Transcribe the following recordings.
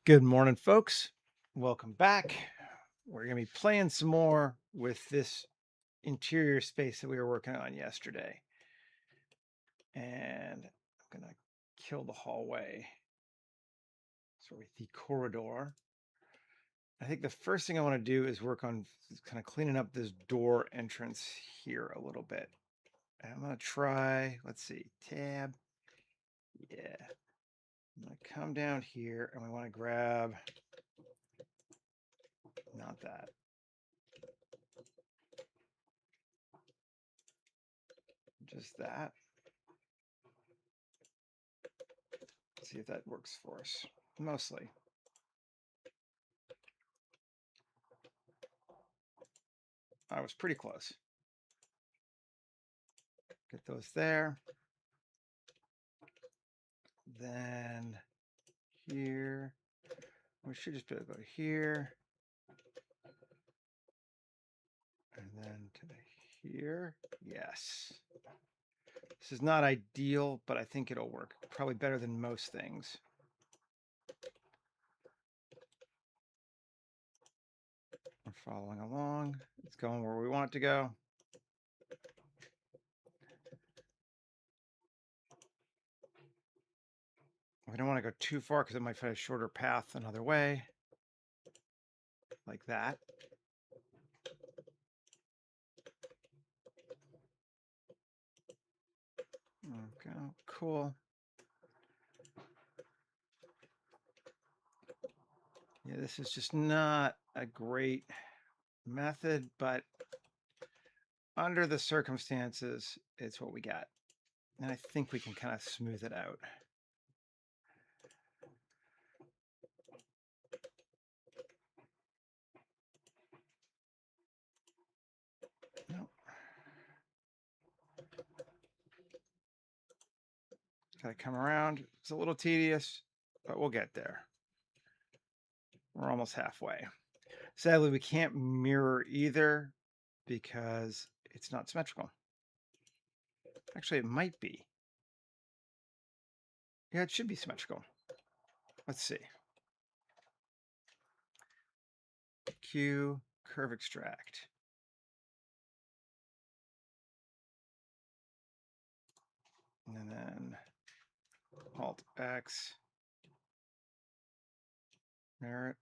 Good morning, folks. Welcome back. We're going to be playing some more with this interior space that we were working on yesterday. And I'm going to kill the hallway. So with the corridor. I think the first thing I want to do is work on kind of cleaning up this door entrance here a little bit. And I'm going to try, let's see, tab. Yeah. I'm going to come down here and we want to grab, not that. Just that. See if that works for us. Mostly. I was pretty close. Get those there. Then here. We should just be able to go here. And then to here. Yes. This is not ideal, but I think it'll work. Probably better than most things. We're following along. It's going where we want it to go. We don't want to go too far because it might find a shorter path another way. Like that. Okay, cool. Yeah, this is just not a great method, but under the circumstances, it's what we got. And I think we can kind of smooth it out. Nope. Gotta come around. It's a little tedious, but we'll get there. We're almost halfway. Sadly, we can't mirror either because it's not symmetrical. Actually, it might be. Yeah, it should be symmetrical. Let's see. Q, curve extract. And then Alt X. Mirror it.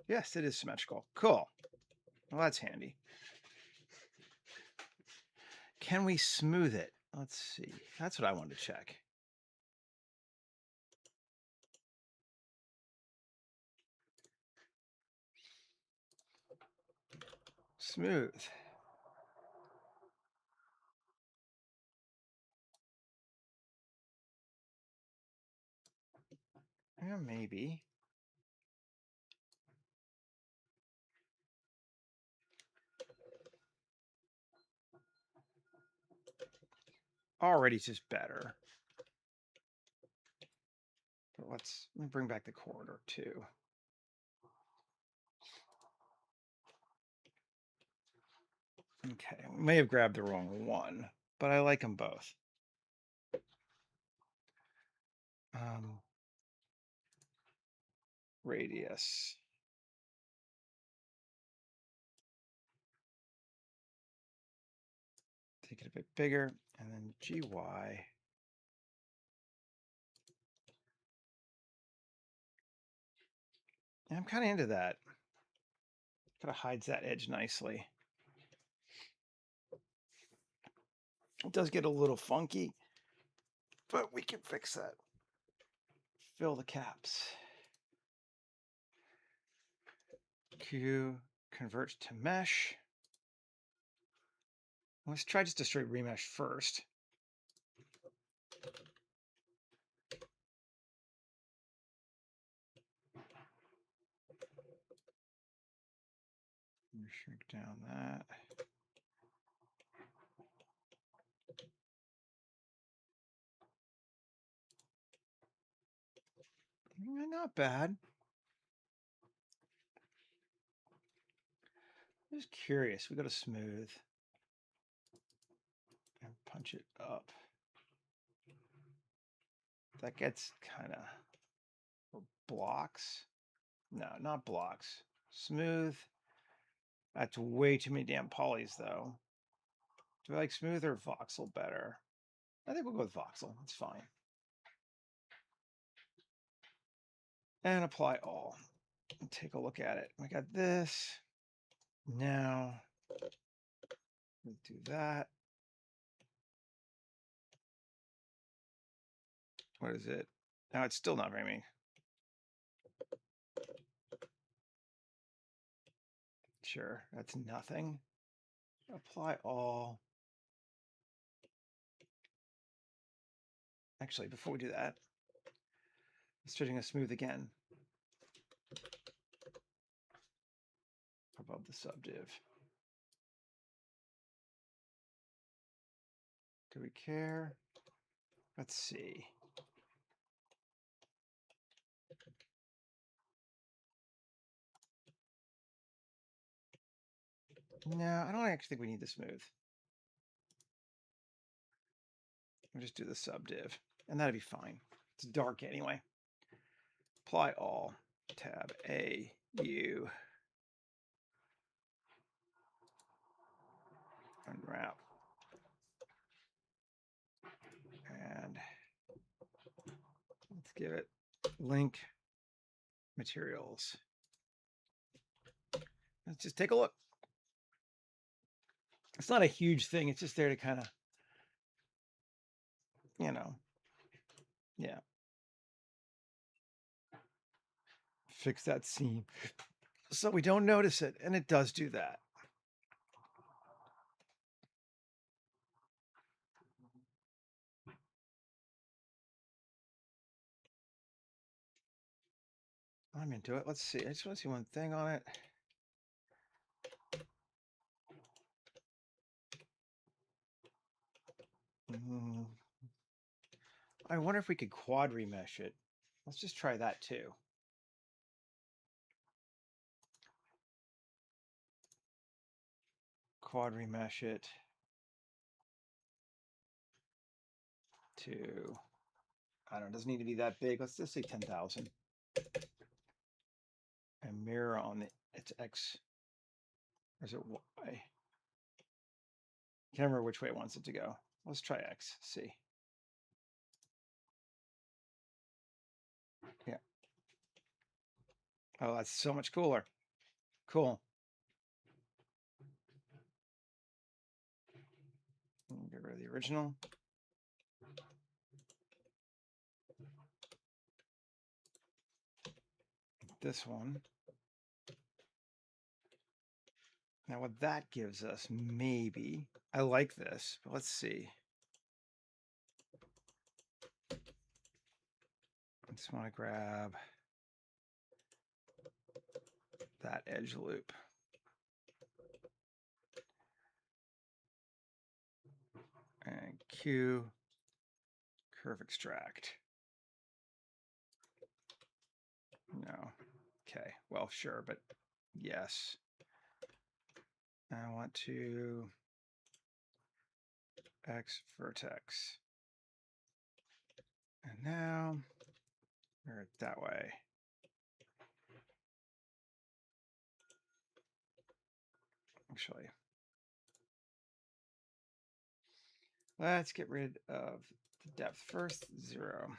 Yes, it is symmetrical. Cool. Well, that's handy. Can we smooth it? Let's see. That's what I wanted to check. Smooth. Yeah, maybe. Already just better. But let me bring back the corridor too. Okay, we may have grabbed the wrong one, but I like them both. Radius. Take it a bit bigger, and then GY. And I'm kind of into that. Kind of hides that edge nicely. It does get a little funky, but we can fix that. Fill the caps. Q converts to mesh. Let's try just a straight remesh first. Shrink down that. Not bad. Just curious. We go to smooth and punch it up. That gets kind of blocks. No, not blocks. Smooth. That's way too many damn polys, though. Do I like smooth or voxel better? I think we'll go with voxel. It's fine. And apply all. And take a look at it. We got this. Now, we'll do that. What is it? Now it's still not very many. Sure, that's nothing. Apply all. Actually, before we do that, let's try doing a smooth again. Above the subdiv. Do we care? Let's see. No, I don't actually think we need the smooth. We'll just do the subdiv, and that'd be fine. It's dark anyway. Apply all. Tab A, U. Unwrap. And let's give it link materials. Let's just take a look. It's not a huge thing. It's just there to kind of, you know, yeah. Fix that seam so we don't notice it. And it does do that. I'm into it. Let's see. I just want to see one thing on it. I wonder if we could quad remesh it. Let's just try that too. Quad remesh it to, I don't know, it doesn't need to be that big. Let's just say 10,000. And mirror on the, it's X, or is it Y? Can't remember which way it wants it to go. Let's try X, see. Yeah. Oh, that's so much cooler. Cool. Get rid of the original. This one. Now what that gives us, maybe, I like this, but let's see. I just want to grab that edge loop. And Q, curve extract. No. Okay, well, sure, but yes. I want to X vertex. And now, mirror it that way. Actually, let's get rid of the depth first, 0.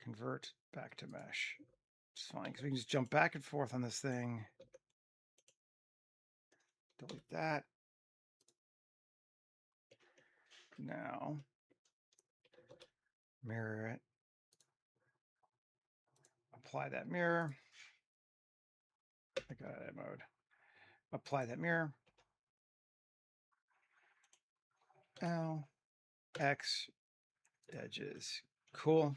Convert back to mesh. It's fine, because we can just jump back and forth on this thing. Delete that. Now, mirror it. Apply that mirror. I got that mode. Apply that mirror. L, X, edges. Cool.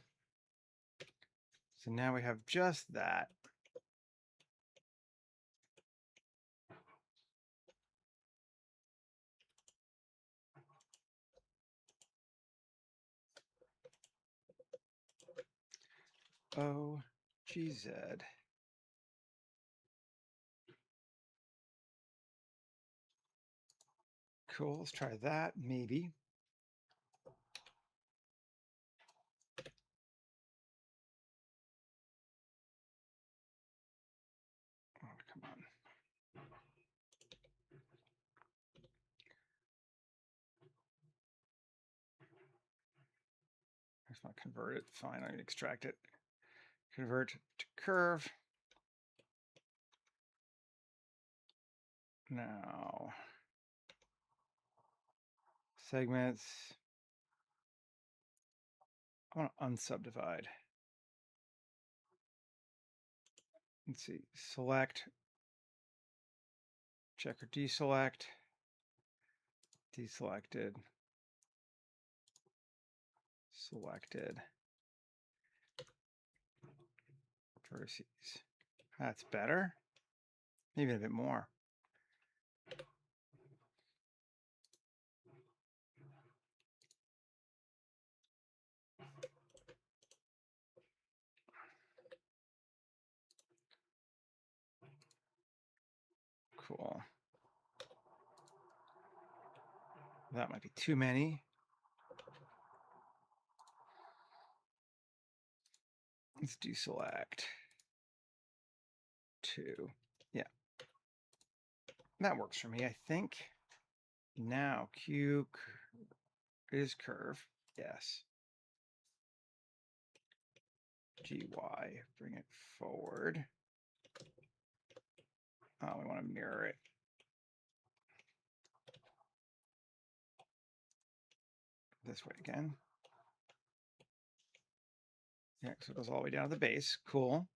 So now we have just that. O, G, Z. Cool, let's try that, maybe. Just want to convert it. Fine, I can extract it. Convert to curve. Now, segments. I want to unsubdivide. Let's see, select, check or deselect, deselected, selected, vertices. That's better. Maybe a bit more. Cool. That might be too many. Let's deselect 2. Yeah. That works for me, I think. Now Q is curve. Yes. GY, bring it forward. Oh, we want to mirror it. This way again. Yeah, so it goes all the way down to the base. Cool.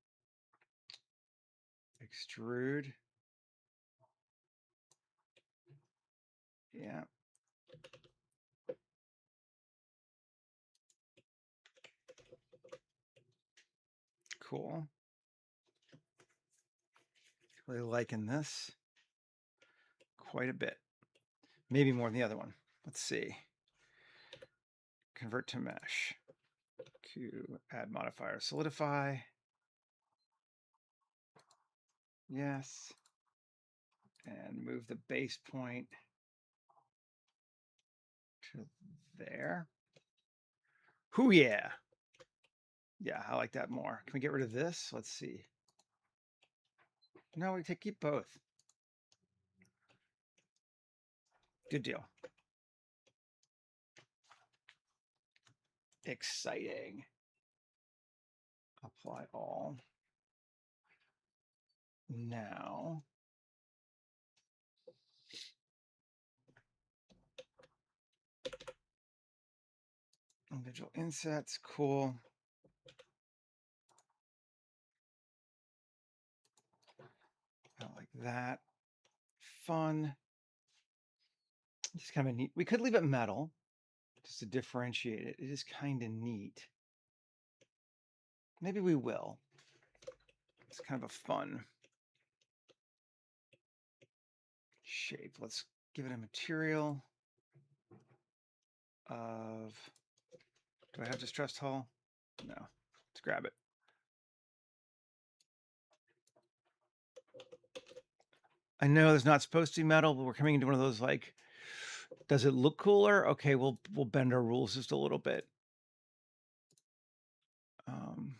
Extrude. Yeah. Cool. Really liking this quite a bit. Maybe more than the other one. Let's see. Convert to mesh. Q, add modifier, solidify. Yes. And move the base point to there. Hoo yeah. Yeah, I like that more. Can we get rid of this? Let's see. No, we keep both. Good deal. Exciting. Apply all. Now, individual insets, cool. I like that. Fun. Just kind of neat. We could leave it metal just to differentiate it. It is kind of neat. Maybe we will. It's kind of a fun shape. Let's give it a material of, do I have distressed hull? No, let's grab it. I know there's not supposed to be metal, but we're coming into one of those like, does it look cooler? Okay, we'll bend our rules just a little bit. And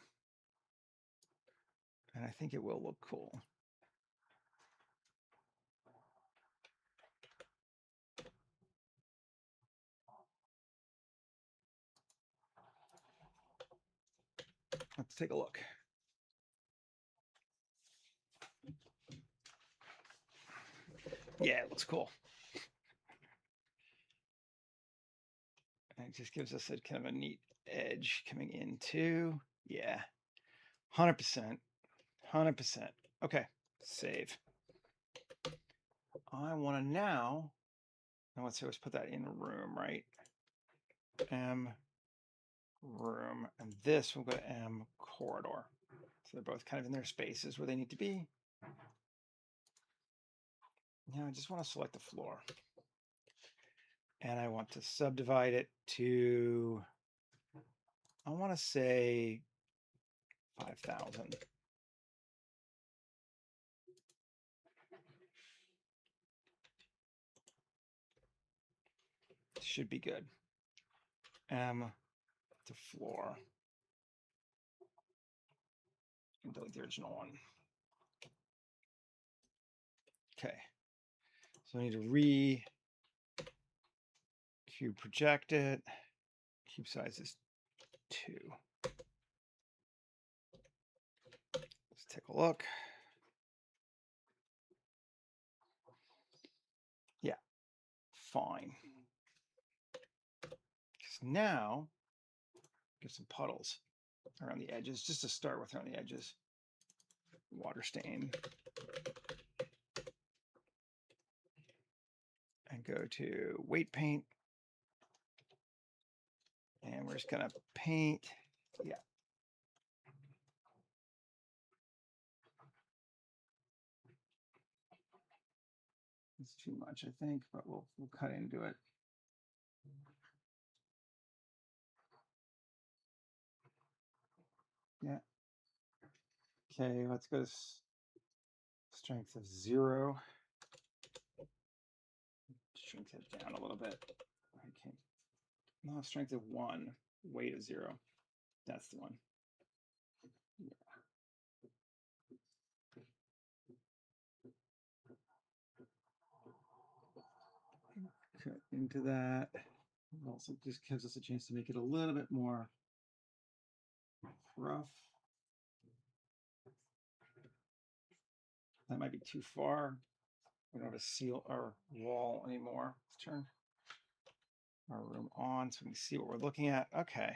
I think it will look cool. Let's take a look. Yeah, it looks cool. And it just gives us a kind of a neat edge coming into, yeah, 100%, 100%. Okay, save. I want to now let's say let's put that in room, right? M room, and this will go to M corridor. So they're both kind of in their spaces where they need to be. Now I just want to select the floor. And I want to subdivide it to, I want to say 5,000. Should be good. M to floor. And delete the original one. Okay. So I need to cube project it. Cube size is Let's take a look. Yeah, fine. Because now, get some puddles around the edges, just to start with around the edges. Water stain. And go to weight paint. And we're just going to paint. Yeah. It's too much, I think, but we'll cut into it. Yeah. Okay, let's go to strength of 0. Shrink it down a little bit. Okay. No, strength of 1, weight of 0. That's the one. Yeah. Cut into that. It also just gives us a chance to make it a little bit more rough. That might be too far. We don't have to seal our wall anymore. Let's turn our room on so we can see what we're looking at. Okay.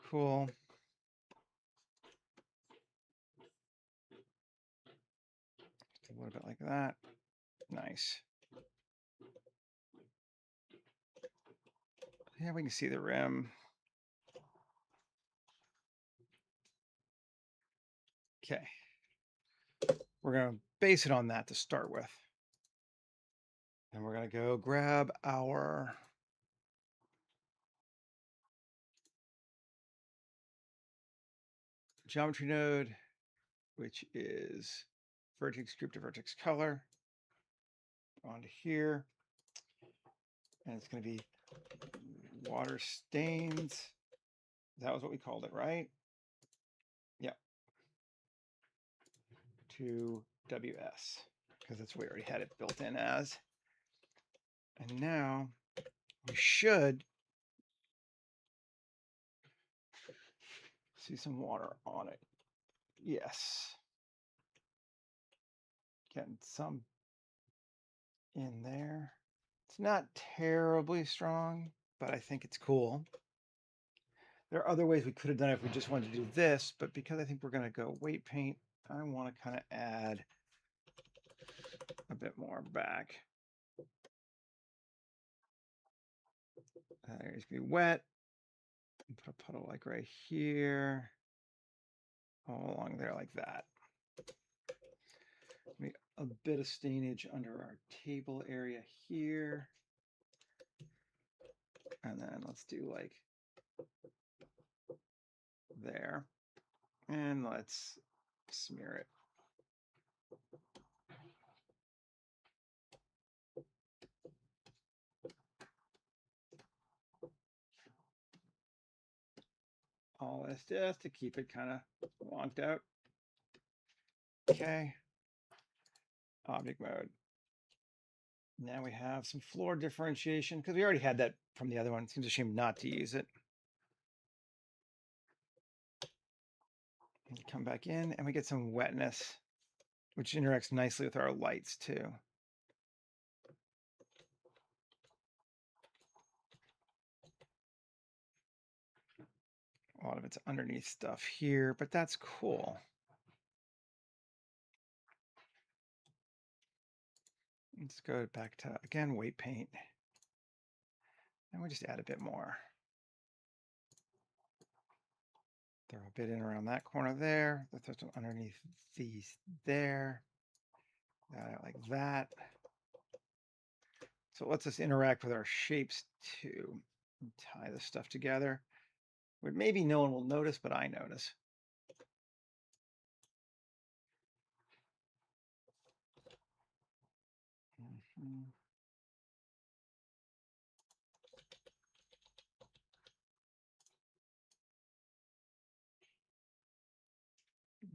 Cool. A little bit like that. Nice. Yeah, we can see the rim. Okay. We're going to base it on that to start with. And we're going to go grab our geometry node, which is vertex group to vertex color, onto here. And it's going to be water stains. That was what we called it, right? Yep. To WS, because that's what we already had it built in as. And now we should see some water on it. Yes. Getting some in there. It's not terribly strong, but I think it's cool. There are other ways we could have done it if we just wanted to do this, but because I think we're going to go weight paint, I want to kind of add a bit more back. It's going to be wet. Put a puddle like right here, all along there like that. Maybe a bit of stainage under our table area here. And then let's do like there. And let's smear it. All this just to keep it kind of wonked out. Okay. Object mode. Now we have some floor differentiation because we already had that from the other one. It seems a shame not to use it. And come back in and we get some wetness, which interacts nicely with our lights too. A lot of it's underneath stuff here, but that's cool. Let's go back to, again, weight paint. And we'll just add a bit more. Throw a bit in around that corner there. Let's throw some underneath these there. Like that. So it lets us interact with our shapes too. And tie this stuff together. But maybe no one will notice, but I notice.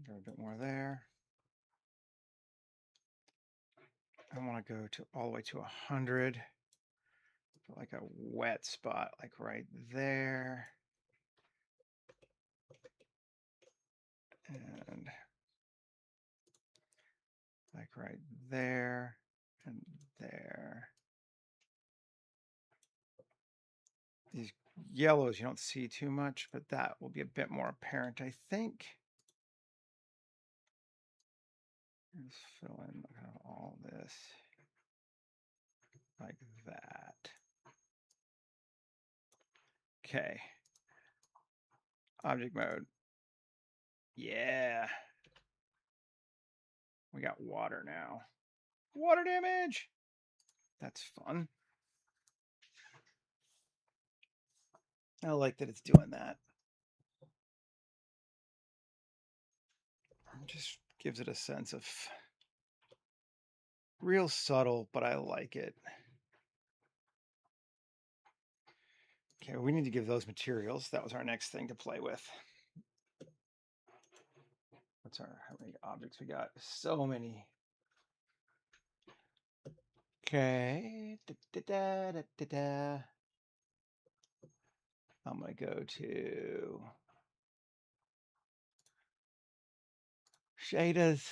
Go a bit more there. I want to go to all the way to 100. Put like a wet spot, like right there. And like right there and there. These yellows you don't see too much, but that will be a bit more apparent, I think. Just fill in kind of all this like that. Okay. Object mode. Yeah. We got water now. Water damage. That's fun. I like that it's doing that. It just gives it a sense of real subtle, but I like it. Okay, we need to give those materials. That was our next thing to play with. How many objects we got? So many. Okay. I'm going to go to shaders.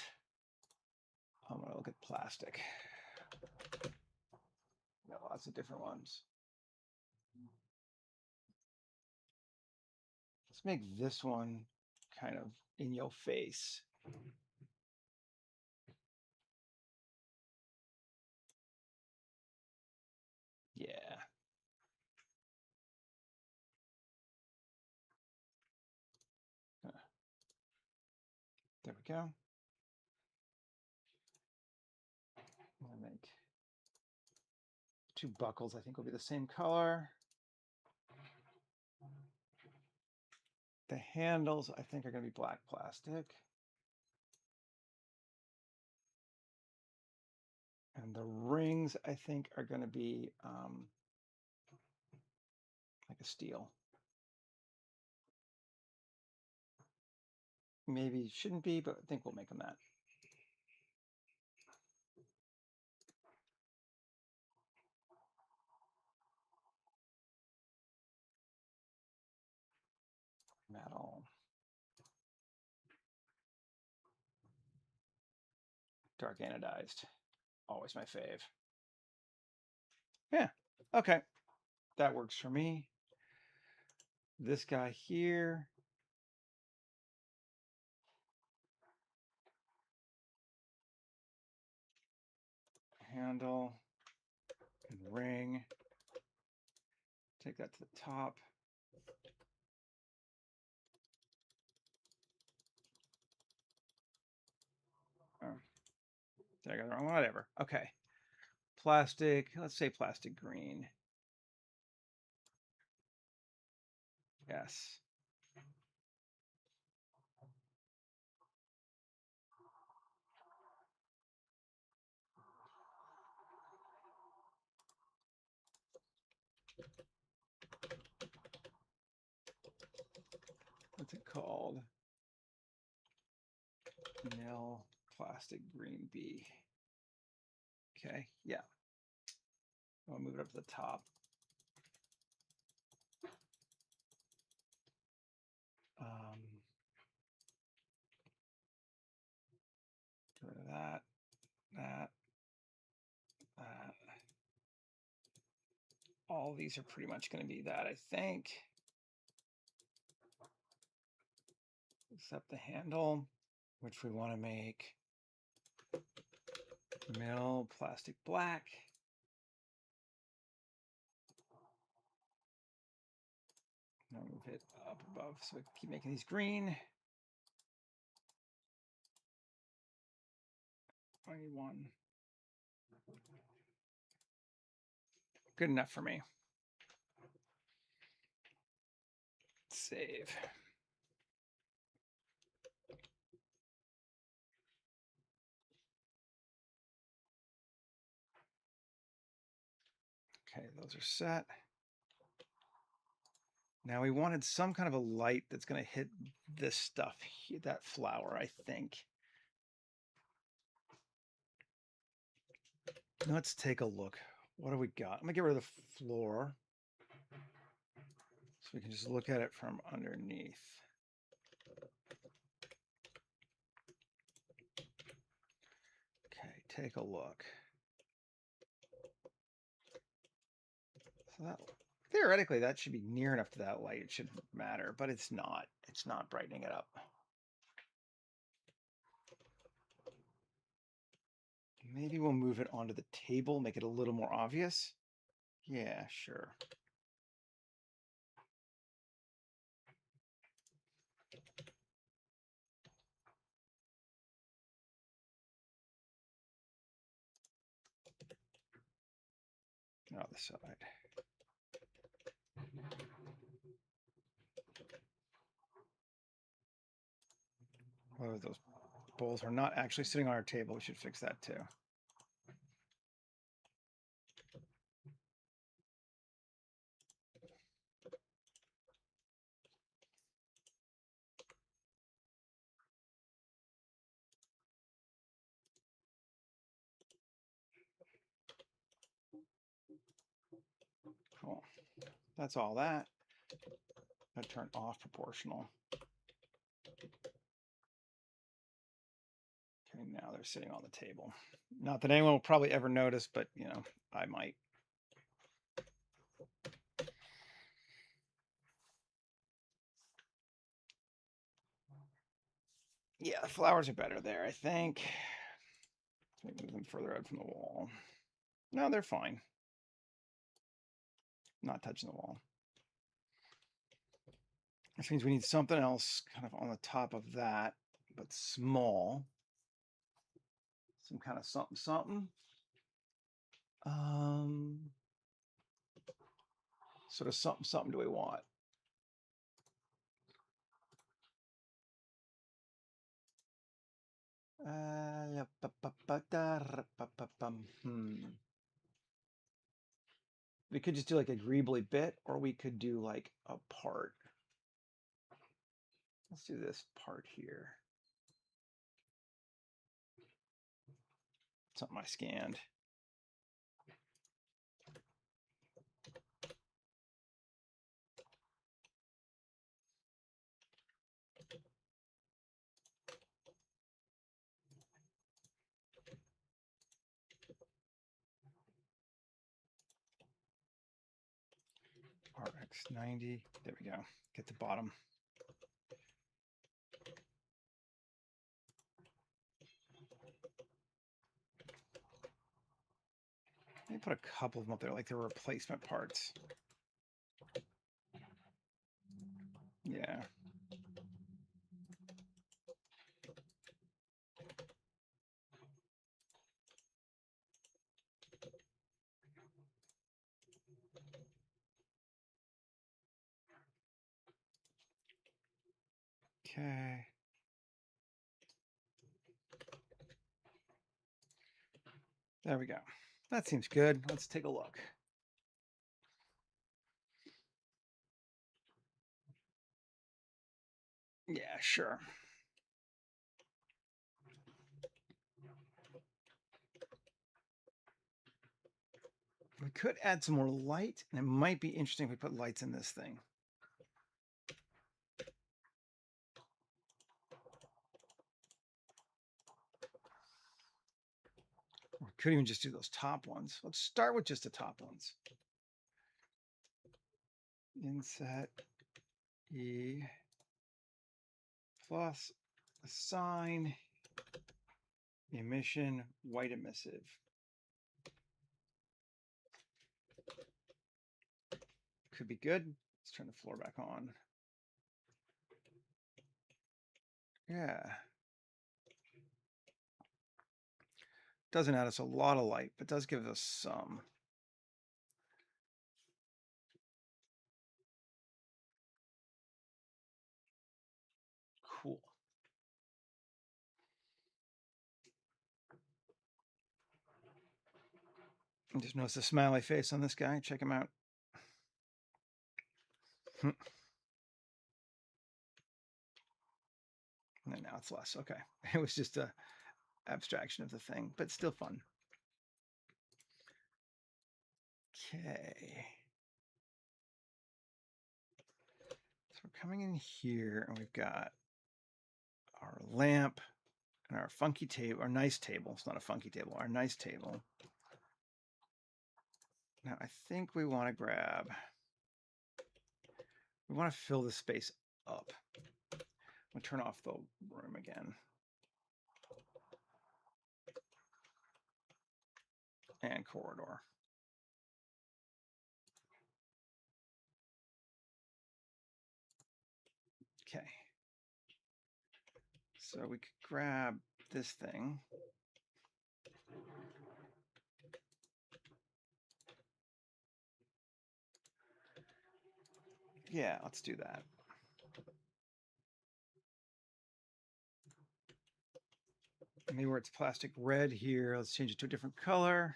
I'm going to look at plastic. Got lots of different ones. Let's make this one kind of in your face. Yeah. There we go. I'll make 2 buckles, I think will be the same color. The handles, I think, are going to be black plastic. And the rings, I think, are going to be like a steel. Maybe shouldn't be, but I think we'll make them that. Metal. Dark anodized. Always my fave. Yeah. Okay. That works for me. This guy here. Handle and ring. Take that to the top. Oh, did I go the wrong one? Whatever. Okay. Plastic. Let's say plastic green. Yes. What's it called? Nil plastic green B. Okay, yeah. I'll move it up to the top. Get rid of that, that. All these are pretty much going to be that, I think. Except the handle, which we want to make mill plastic black. Now move it up above so we can keep making these green. I need one. Good enough for me. Save. Okay, those are set. Now we wanted some kind of a light that's going to hit this stuff, that flower, I think. Let's take a look. What do we got? I'm going to get rid of the floor so we can just look at it from underneath. take a look. So that, theoretically, that should be near enough to that light. It shouldn't matter, but it's not. It's not brightening it up. Maybe we'll move it onto the table, make it a little more obvious. Yeah, sure. Other side. Oh, those bowls are not actually sitting on our table. We should fix that too. Cool. That's all that. I turn off proportional. Okay, now they're sitting on the table. Not that anyone will probably ever notice, but you know, I might. Yeah, the flowers are better there, I think. Let's move them further out from the wall. No, they're fine. Not touching the wall. Which means we need something else kind of on the top of that, but small. Some kind of something, something. Sort of something, something do we want? We could just do like a greebly bit, or we could do like a part. Let's do this part here. Something I scanned. RX90. There we go. Get the bottom. Let me put a couple of them up there, like they're replacement parts. Yeah. Okay. There we go. That seems good. Let's take a look. Yeah, sure. We could add some more light, and it might be interesting if we put lights in this thing. We could even just do those top ones. Let's start with just the top ones. Inset E plus assign emission white emissive. Could be good. Let's turn the floor back on. Yeah. Doesn't add us a lot of light, but does give us some. Cool. And just notice the smiley face on this guy. Check him out. And now it's less. Okay. It was just a abstraction of the thing, but still fun. Okay. So we're coming in here and we've got our lamp And our funky table, our nice table, it's not a funky table, our nice table. Now I think we want to we want to fill the space up. I'm going to turn off the room again. And corridor. Okay. So we could grab this thing. Yeah, let's do that. Maybe where it's plastic red here, let's change it to a different color.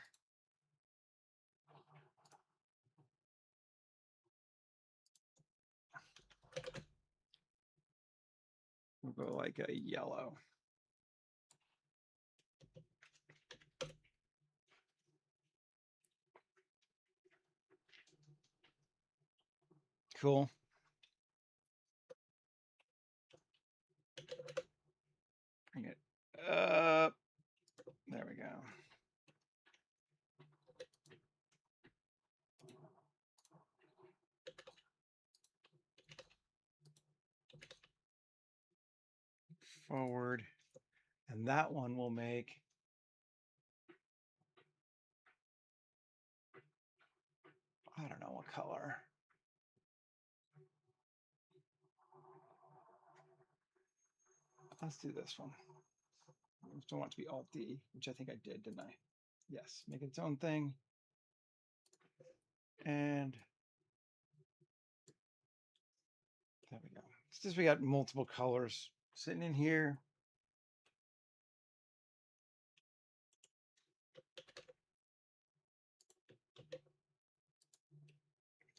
We'll go like a yellow. Cool. Bring it up. There we go. Forward. And that one will make I don't know what color. Let's do this one. I just don't want it to be Alt-D, which I think I did, didn't I? Yes, make its own thing. And there we go. It's just we got multiple colors sitting in here.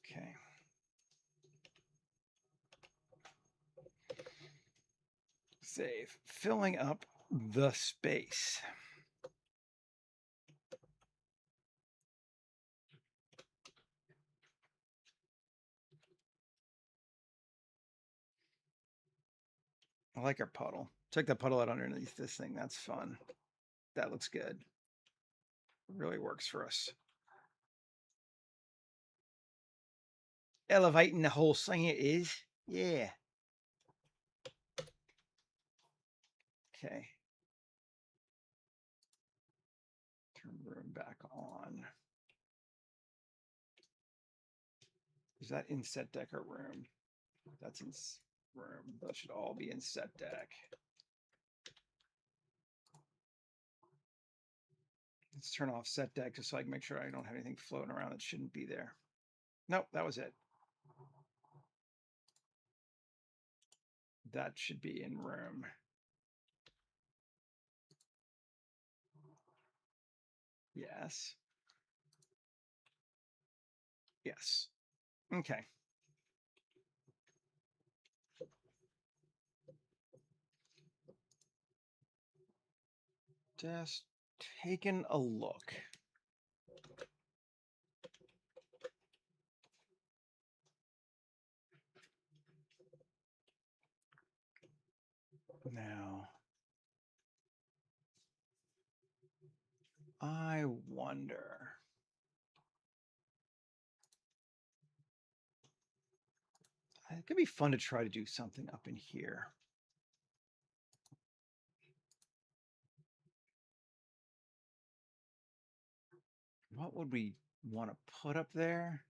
Okay. Save. Filling up the space. I like our puddle. Check that puddle out underneath this thing. That's fun. That looks good. It really works for us. Elevating the whole thing it is. Yeah. Okay. Turn the room back on. Is that in set deck or room? That's in room. Those should all be in set deck. Let's turn off set deck just so I can make sure I don't have anything floating around that shouldn't be there. Nope, that was it. That should be in room. Yes. Yes. Okay. Just taking a look. Now, I wonder. It could be fun to try to do something up in here. What would we want to put up there?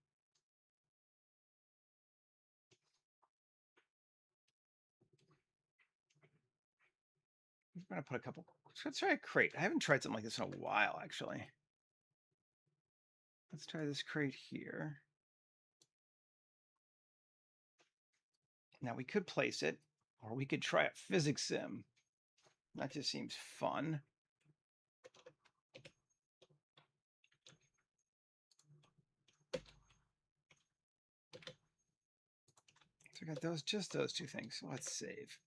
I'm going to put a couple. Let's try a crate. I haven't tried something like this in a while, actually. Let's try this crate here. Now we could place it, or we could try a physics sim. That just seems fun. So we got just those two things. So let's save.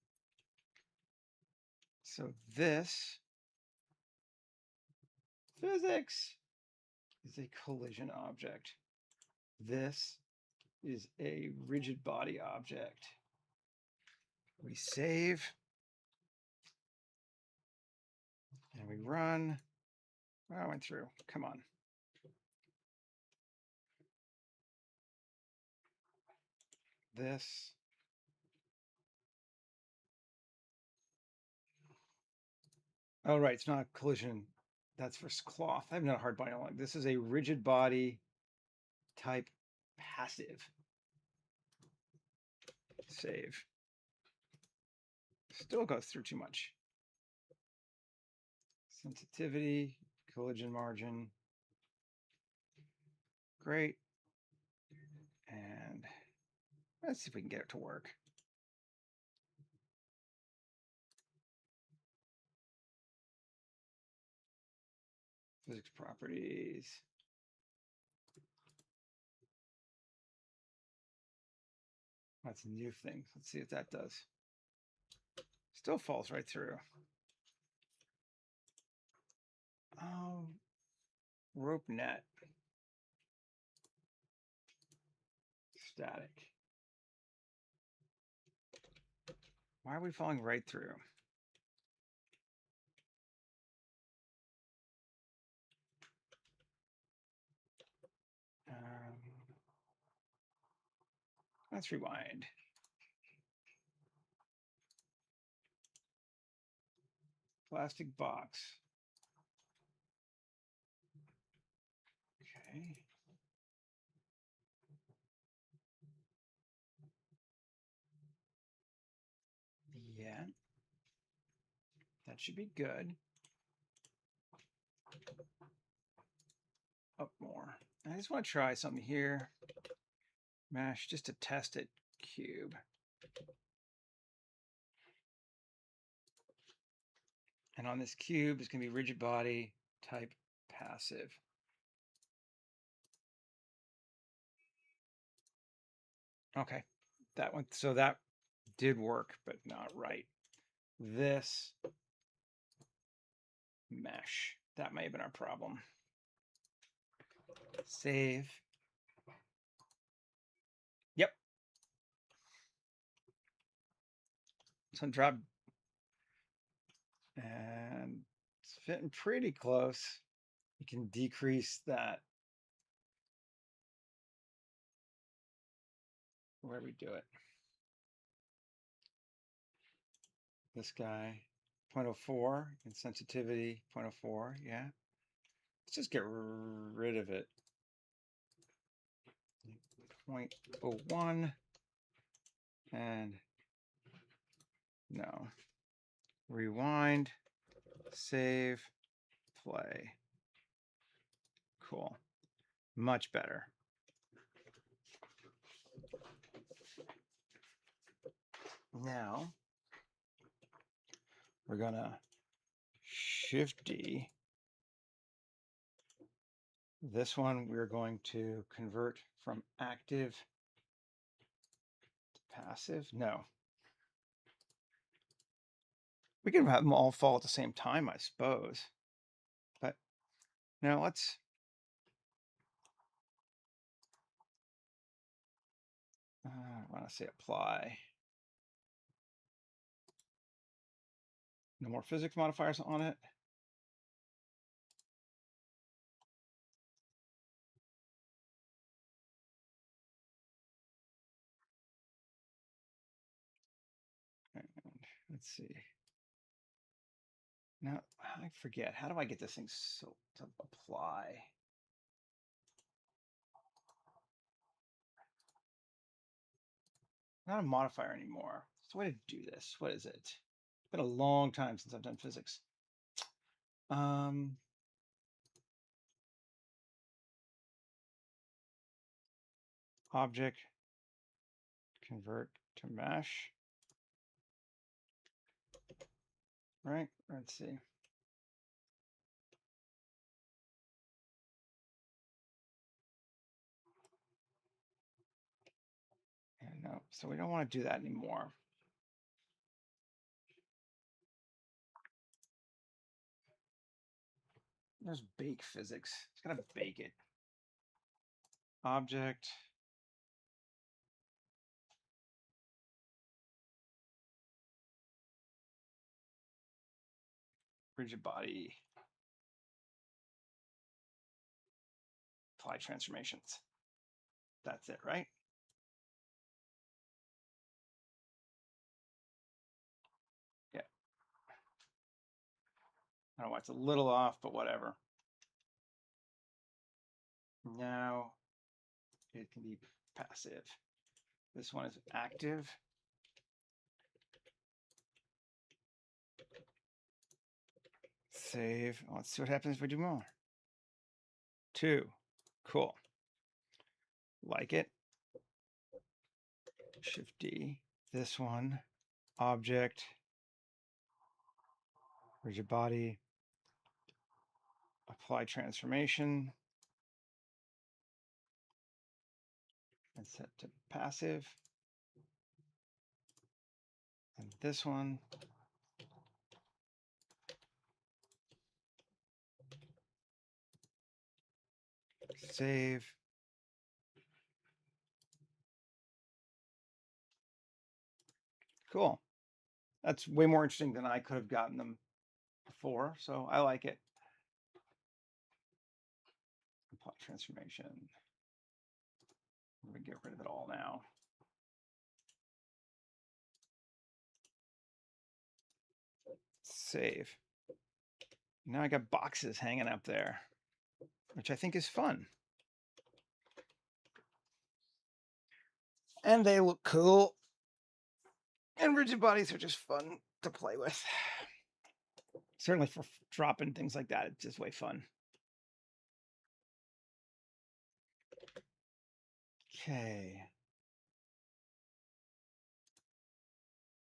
So this physics is a collision object. This is a rigid body object. We save. And we run. Oh, I went through. Come on. This. Oh, right. It's not a collision. That's for cloth. I have not a hard body on. This is a rigid body type passive. Save. Still goes through too much. Sensitivity, collision margin. Great. And let's see if we can get it to work. Physics properties. That's a new thing. Let's see if that does. Still falls right through. Rope net. Static. Why are we falling right through? Let's rewind. Plastic box. Okay. Yeah. That should be good. Up more. I just want to try something here. Mesh just to test it. Cube. And on this cube, it's going to be rigid body type passive. Okay, that one. So that did work, but not right. This mesh, that may have been our problem. Save. Yep. So drop, and it's fitting pretty close. You can decrease that where we do it. This guy, 0.04 and sensitivity 0.04. Yeah. Let's just get rid of it. 0.01 and no. Rewind, save, play. Cool. Much better. Now we're gonna Shift D. This one we're going to convert from active to passive. No. We can have them all fall at the same time, I suppose. But now let's I want to say apply. No more physics modifiers on it. And let's see. Now I forget. How do I get this thing so to apply? Not a modifier anymore. It's a way to do this. What is it? It's been a long time since I've done physics. Object, convert to mesh. Right, let's see. And no, so we don't want to do that anymore. There's bake physics. It's gonna bake it. Object. rigid body, apply transformations. That's it, right? Yeah. I don't know why it's a little off, but whatever. Now it can be passive. This one is active. Save. Let's see what happens if we do more. 2. Cool. Like it. Shift D. This one. Object. Rigid body. Apply transformation. And set to passive. And this one. Save. Cool. That's way more interesting than I could have gotten them before, so I like it. Apply transformation. I'm going to get rid of it all now. Save. Now I got boxes hanging up there, which I think is fun. And they look cool. And rigid bodies are just fun to play with. Certainly for dropping things like that, it's just way fun. Okay.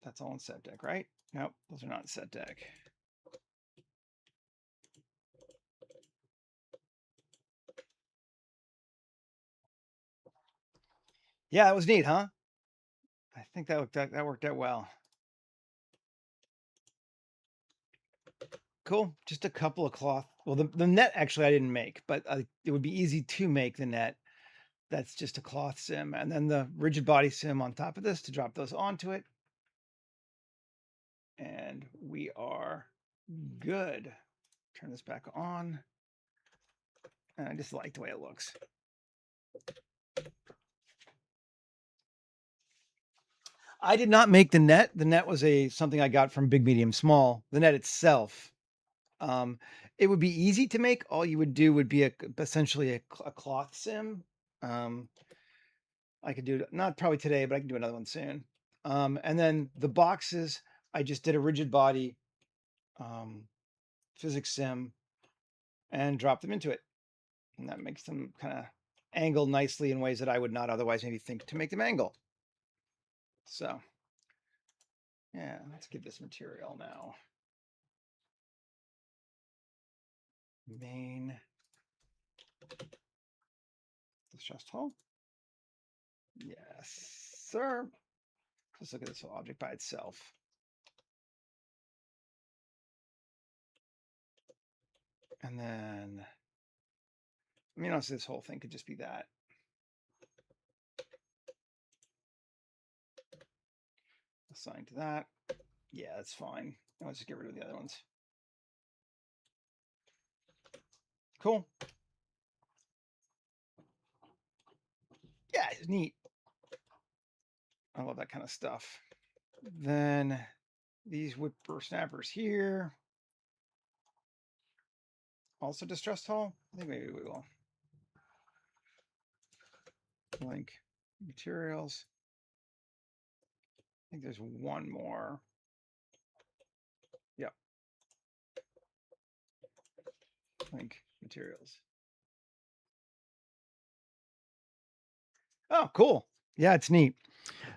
That's all in set deck, right? Nope, those are not in set deck. Yeah, that was neat, huh? I think that worked out well. Cool. Just a couple of cloth. Well, the net actually I didn't make, but it would be easy to make the net. That's just a cloth sim. And then the rigid body sim on top of this to drop those onto it. And we are good. Turn this back on. And I just like the way it looks. I did not make the net. The net was something I got from Big Medium Small. The net itself. It would be easy to make. All you would do would be essentially a cloth sim. I could do it, not probably today, but I can do another one soon. And then the boxes, I just did a rigid body physics sim and dropped them into it. And that makes them kind of angle nicely in ways that I would not otherwise maybe think to make them angle. So yeah, let's give this material now. Main distress hole. Yes, sir. Let's look at this whole object by itself. And then, I mean, honestly, this whole thing could just be that. Assign to that. Yeah, that's fine. Now let's just get rid of the other ones. Cool. Yeah, it's neat. I love that kind of stuff. Then these whippersnappers here. Also distressed hull? I think maybe we will. Link materials. I think there's one more. Yep. Link materials. Oh, cool. Yeah, it's neat.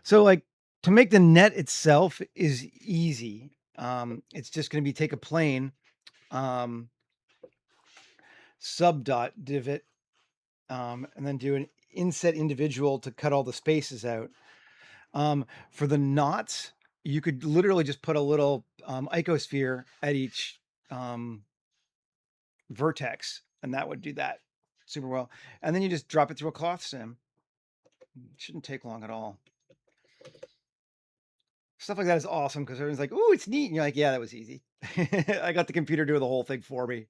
So like to make the net itself is easy. It's just going to be take a plane, subdot divot, and then do an inset individual to cut all the spaces out. For the knots, you could literally just put a little icosphere at each vertex, and that would do that super well. And then you just drop it through a cloth sim. It shouldn't take long at all. Stuff like that is awesome because everyone's like, "Ooh, it's neat," and you're like, "Yeah, that was easy." I got the computer doing the whole thing for me.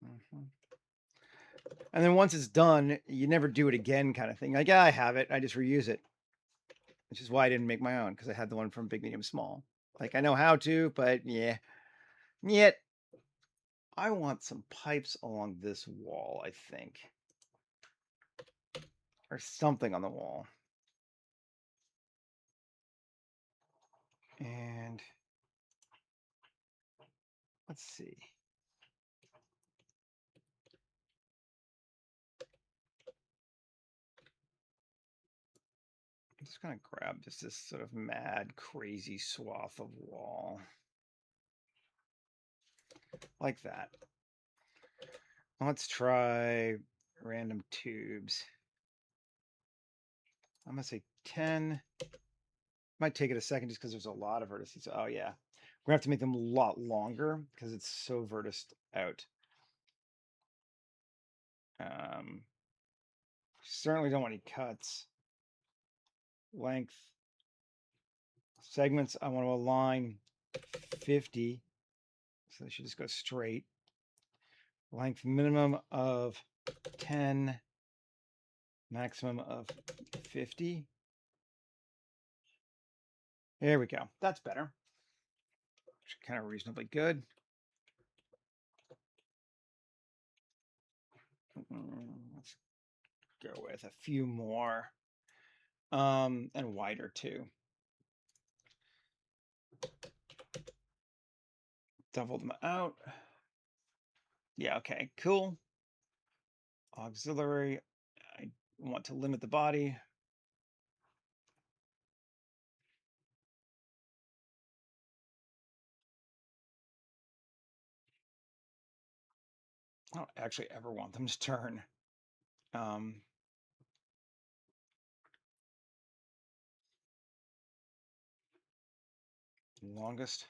Mhm. And then once it's done, you never do it again, kind of thing. Like, yeah, I have it. I just reuse it, which is why I didn't make my own because I had the one from Big Medium Small. Like, I know how to, but yeah, yet I want some pipes along this wall. I think, or something on the wall. And let's see. I'm just gonna grab just this sort of mad, crazy swath of wall. Like that. Let's try random tubes. I'm gonna say 10. Might take it a second just because there's a lot of vertices. Oh yeah. We're gonna have to make them a lot longer because it's so verticed out. Certainly don't want any cuts. Length. Segments, I want to align 50. So they should just go straight. Length minimum of 10. Maximum of 50. There we go. That's better. Kind of reasonably good. Let's go with a few more. And wider too. Double them out. Yeah, okay, cool. Auxiliary. I want to limit the body. I don't actually ever want them to turn. Longest.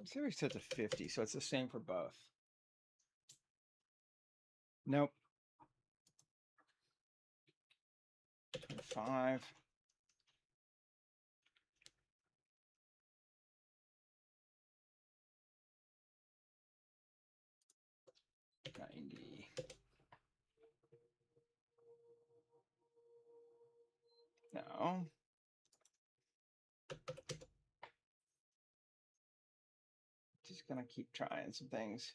Series set to 50, so it's the same for both. Nope. 5. No. Just gonna keep trying some things.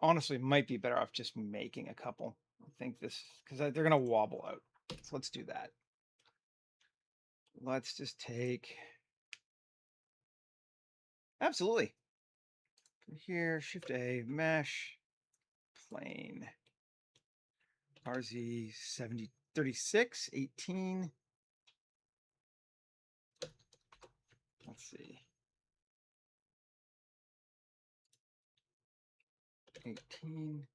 Honestly, might be better off just making a couple. I think this, because they're gonna wobble out. So let's do that. Let's just take. Absolutely. Here, Shift A, mesh, plane. RZ 7036, 18. Let's see. 18.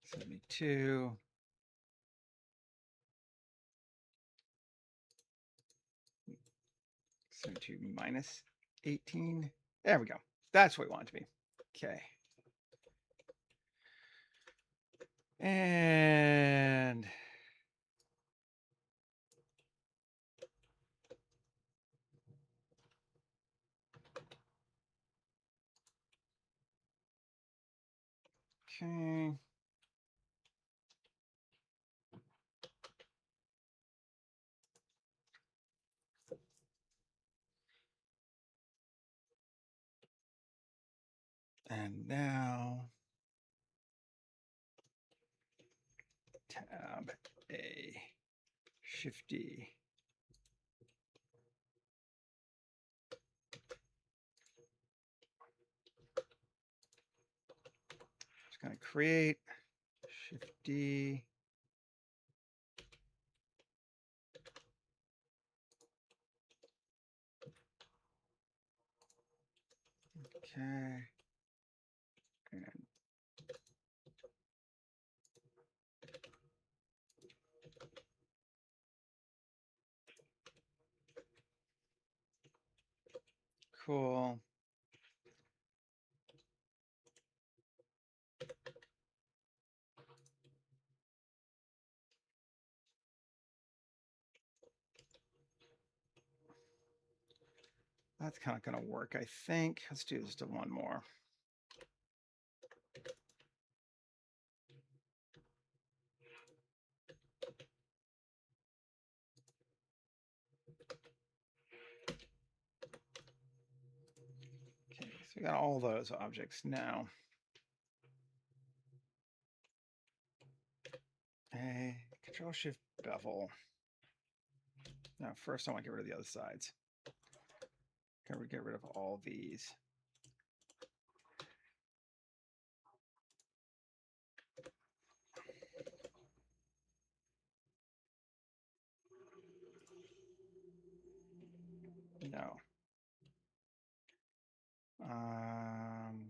72. 72 minus 18. There we go. That's what we want it to be. Okay. And okay. And now tab A, Shift D. Just going to create Shift D. Okay. And cool. That's kind of going to work, I think. Let's do just one more. Okay, so we got all those objects now. A Control Shift bevel. Now, first I want to get rid of the other sides. Can we get rid of all these? No.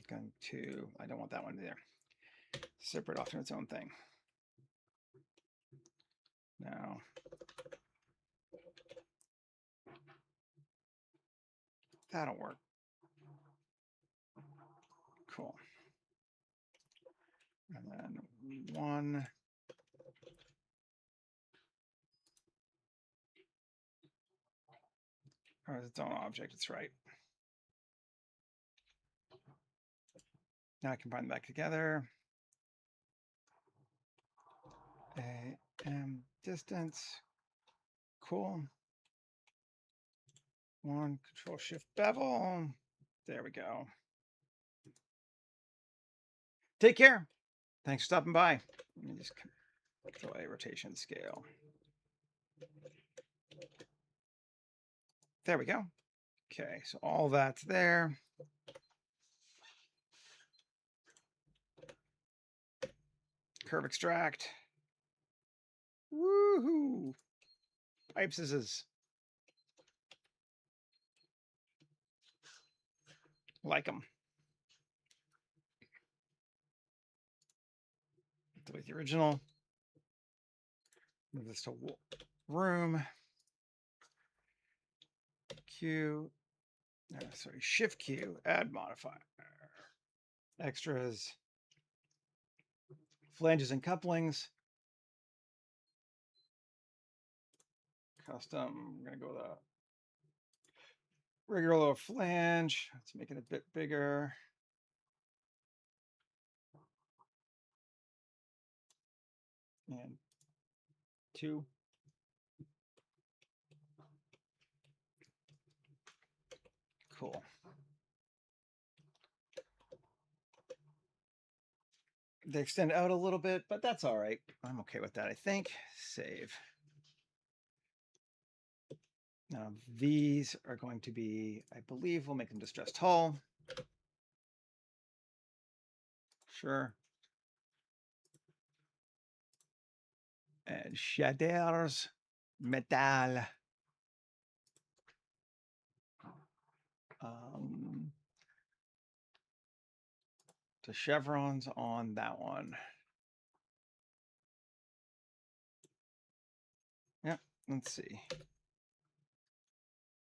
Going to, I don't want that one there. Separate off in its own thing. Now, that'll work. Cool. And then one. Or its own object, it's right. Now I combine them back together. Distance. Cool. One, Control Shift bevel. There we go. Take care. Thanks for stopping by. Let me just Control A, rotation scale. There we go. Okay, so all that's there. Curve extract. Woohoo! Pipe scissors. Like them. Delete the original. Move this to room. Q. Sorry, Shift Q. Add modifier. Extras. Flanges and couplings. Custom. We're going to go with a regular flange. Let's make it a bit bigger. And 2. Cool. They extend out a little bit, but that's all right. I'm okay with that, I think. Save. Now these are going to be, I believe we'll make them distressed hull. Sure. And shaders metal. The chevrons on that one. Yeah, let's see.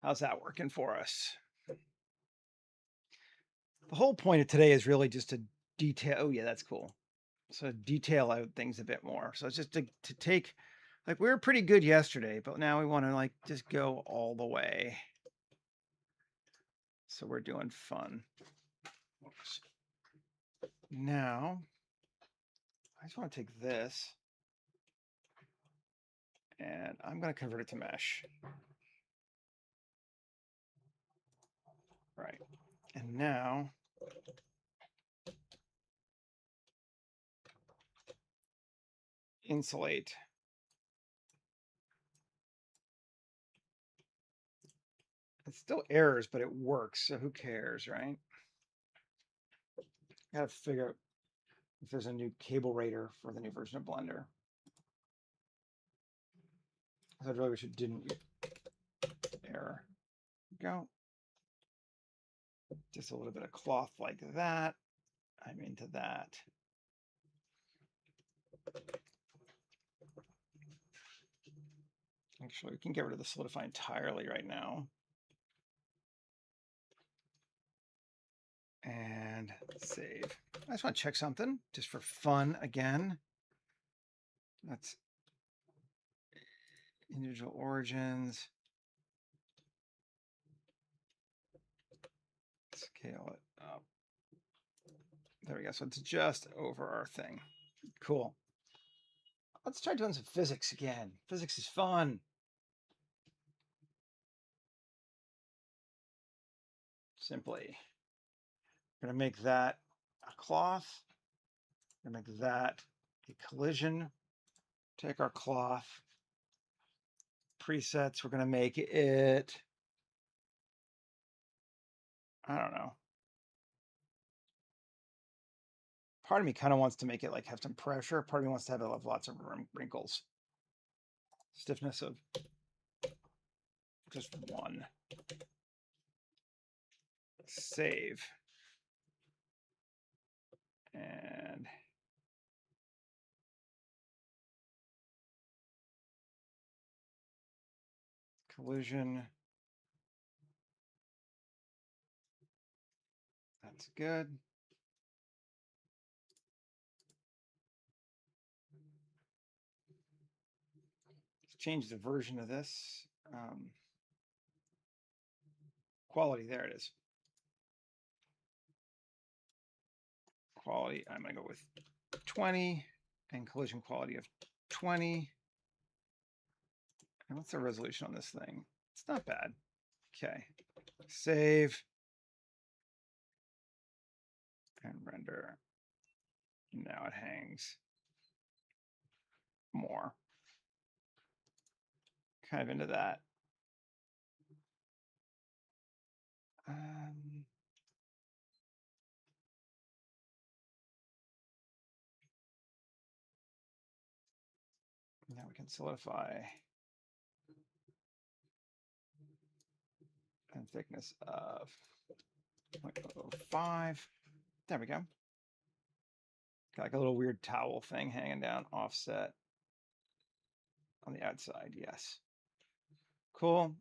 How's that working for us? The whole point of today is really just to detail. Oh yeah, that's cool. So detail out things a bit more. So it's just to take, like we were pretty good yesterday, but now we want to like just go all the way. So we're doing fun. Now, I just want to take this and I'm going to convert it to mesh. Right. And now, insulate. It's still errors, but it works. So who cares, right? I gotta figure out if there's a new cable rater for the new version of Blender. I really wish it didn't. Error. Go. Just a little bit of cloth like that. I'm into that. Actually, we can get rid of the solidify entirely right now. And save. I just want to check something just for fun again. That's individual origins. Scale it up. There we go. So it's just over our thing. Cool. Let's try doing some physics again. Physics is fun. Simply, we're going to make that a cloth. We're going to make that a collision. Take our cloth presets. We're going to make it, I don't know. Part of me kind of wants to make it like have some pressure. Part of me wants to have lots of wrinkles. Stiffness of just 1. Save. And collision. That's good. Let's change the version of this. Quality, there it is. Quality, I'm going to go with 20 and collision quality of 20. And what's the resolution on this thing? It's not bad. Okay, save and render. Now it hangs more. Kind of into that. Now we can solidify and thickness of 0.005. There we go. Got like a little weird towel thing hanging down, offset on the outside. Yes. Cool.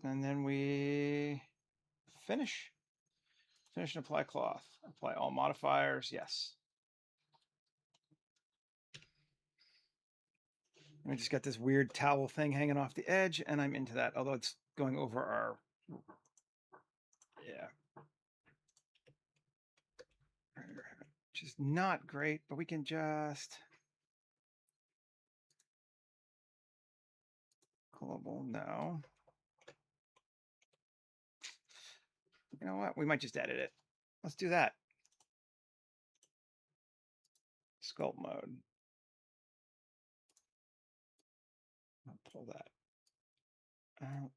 And then we finish. Finish and apply cloth. Apply all modifiers. Yes. And we just got this weird towel thing hanging off the edge, and I'm into that, although it's going over our, yeah. Which is not great, but we can just global, no. You know what? We might just edit it. Let's do that. Sculpt mode. I'll pull that out.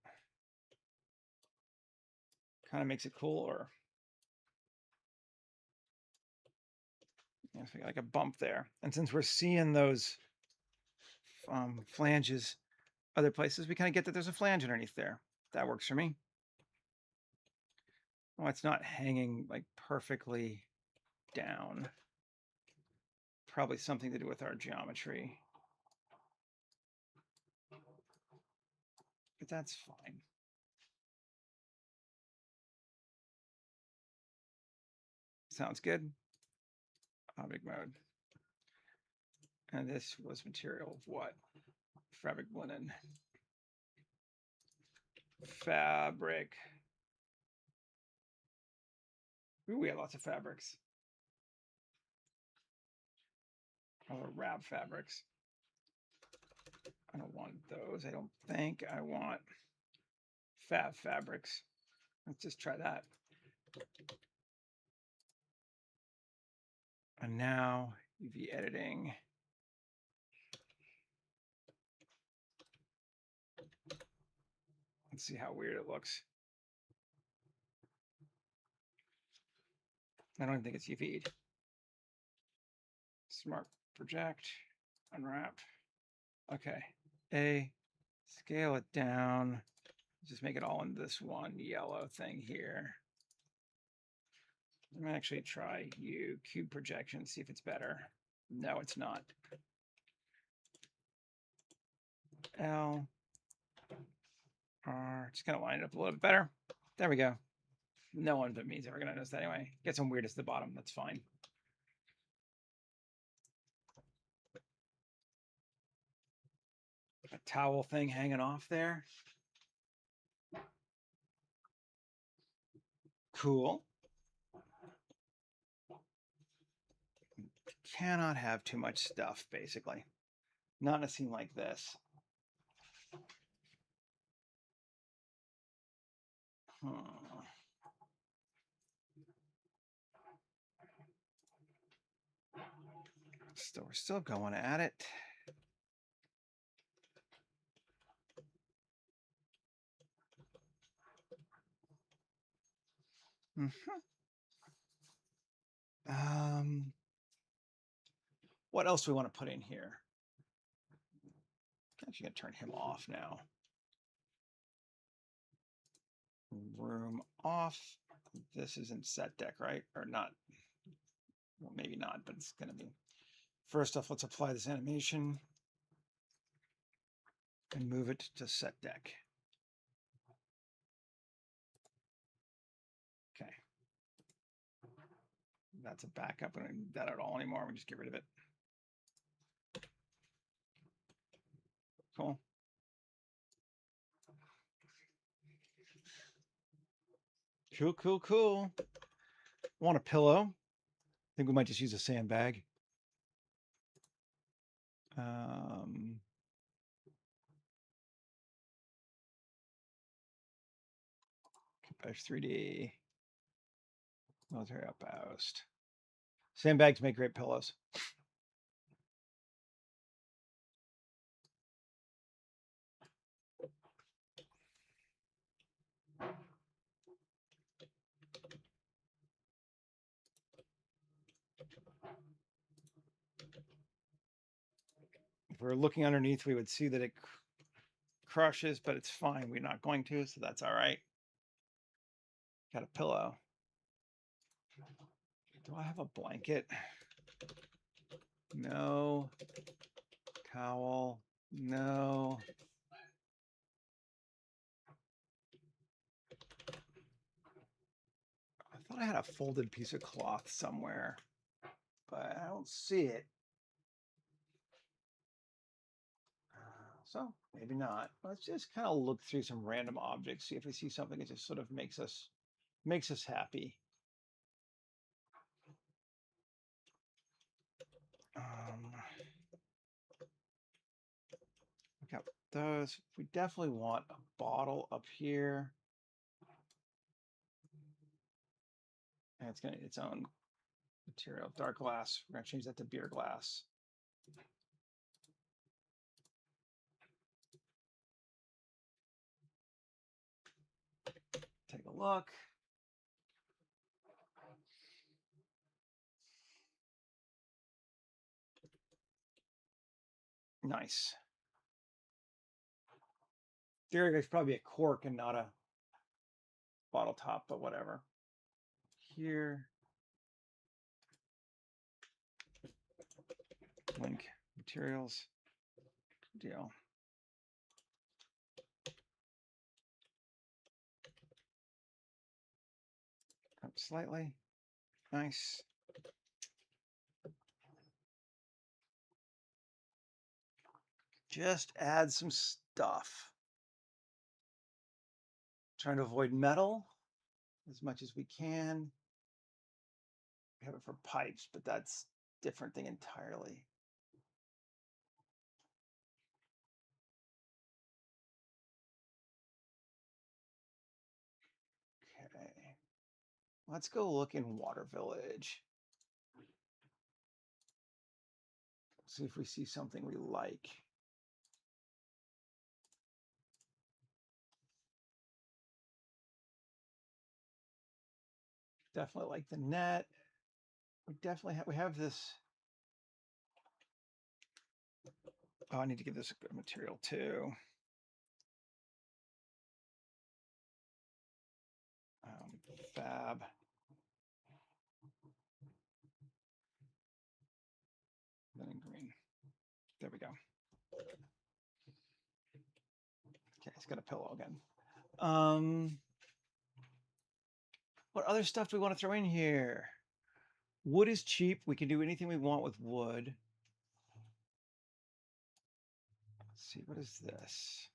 Kind of makes it cooler. Yeah, so we got like a bump there. And since we're seeing those flanges other places, we kind of get that there's a flange underneath there. That works for me. Oh, it's not hanging like perfectly down. Probably something to do with our geometry. But that's fine. Sounds good. Object mode. And this was material of what? Fabric linen. Fabric. Ooh, we have lots of fabrics. Oh, wrap fabrics. I don't want those. I don't think I want fab fabrics. Let's just try that. And now UV editing. Let's see how weird it looks. I don't think it's UV'd. Smart project, unwrap. Okay, scale it down. Just make it all in this one yellow thing here. I'm gonna actually try cube projection, see if it's better. No, it's not. L R, just gonna line it up a little bit better. There we go. No one but me is ever gonna notice that anyway. Get some weirdness at the bottom, that's fine. A towel thing hanging off there. Cool. Cannot have too much stuff, basically. Not in a scene like this. So we're still going at it. What else do we want to put in here? I'm actually gonna turn him off now. Room off. This isn't set deck, right? Or not? Well, maybe not, but it's gonna be. First off, let's apply this animation and move it to set deck. Okay. That's a backup. We don't need that at all anymore. We just get rid of it. Cool. Cool. Want a pillow? I think we might just use a sandbag. Compose 3D. Military outpost. Sandbags make great pillows. If we were looking underneath, we would see that it crushes, but it's fine. We're not going to, so that's all right. Got a pillow. Do I have a blanket? No. Towel? No. I thought I had a folded piece of cloth somewhere, but I don't see it. So maybe not. Let's just kind of look through some random objects, see if we see something that just sort of makes us happy. We got those. We definitely want a bottle up here. And it's gonna its own material, dark glass. We're gonna change that to beer glass. Take a look. Nice. Theory is probably a cork and not a bottle top, but whatever. Here. Link materials. Deal. Up slightly. Nice. Just add some stuff. Trying to avoid metal as much as we can. We have it for pipes, but that's a different thing entirely. Okay. Let's go look in Water Village. See if we see something we like. Definitely like the net. We definitely have this. Oh, I need to give this a good material too. Fab. There we go. Okay, he's got a pillow again. What other stuff do we want to throw in here? Wood is cheap. We can do anything we want with wood. Let's see, what is this?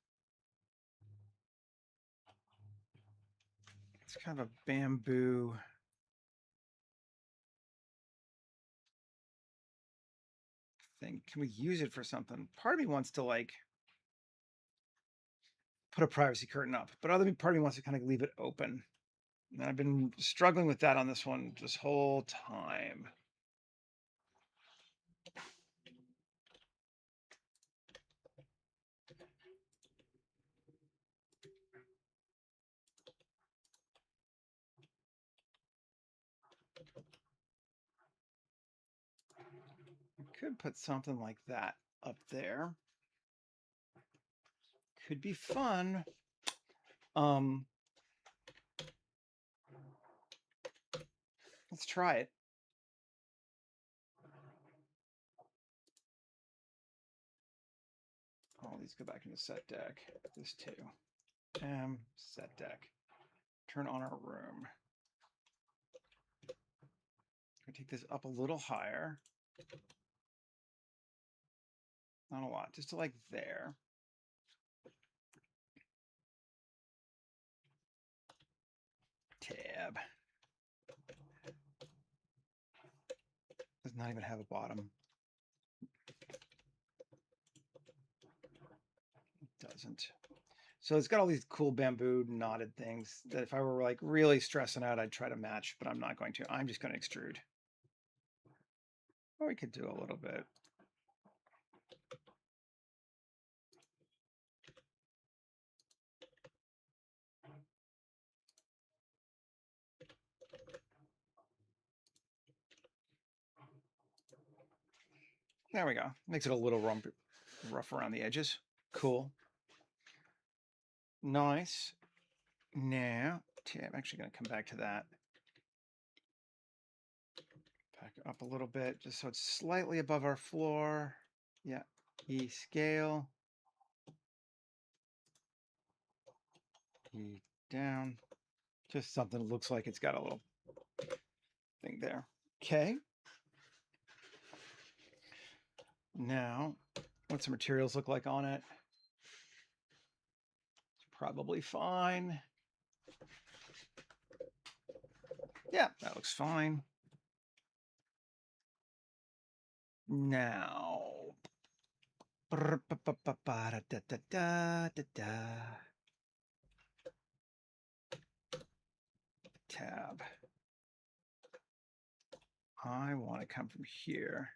It's kind of a bamboo thing. Can we use it for something? Part of me wants to like put a privacy curtain up, but other part of me wants to kind of leave it open. And I've been struggling with that on this one this whole time. I could put something like that up there. Could be fun. Let's try it. All these go back into set deck. This too. Set deck. Turn on our room. I take this up a little higher. Not a lot, just to like there. Tab. Does not even have a bottom. It doesn't. So it's got all these cool bamboo knotted things that if I were like really stressing out, I'd try to match, but I'm not going to. I'm just going to extrude. Or we could do a little bit. There we go. Makes it a little rough around the edges. Cool. Nice. Now, I'm actually going to come back to that. Back up a little bit, just so it's slightly above our floor. Yeah, E scale. E down. Just something that looks like it's got a little thing there. Okay. Now, what's the materials look like on it? It's probably fine. Yeah, that looks fine. Now, tab. I want to come from here.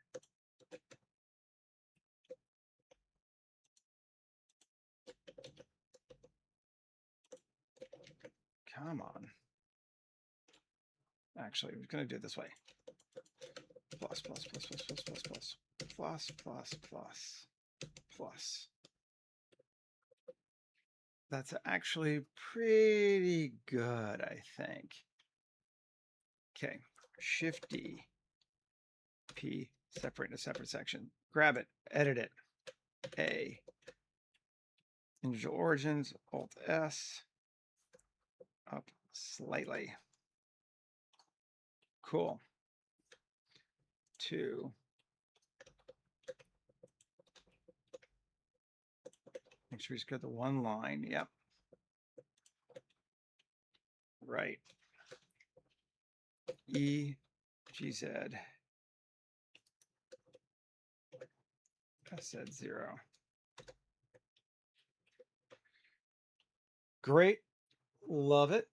Come on. Actually, we're going to do it this way. Plus, plus, plus, plus, plus, plus, plus, plus, plus, plus, plus. That's actually pretty good, I think. Okay, Shift D, P, separate in a separate section. Grab it, edit it, A. Individual origins, Alt S, up slightly. Cool. 2. Make sure he's got the one line. Yep. Right. E, GZ. I said 0. Great. Love it.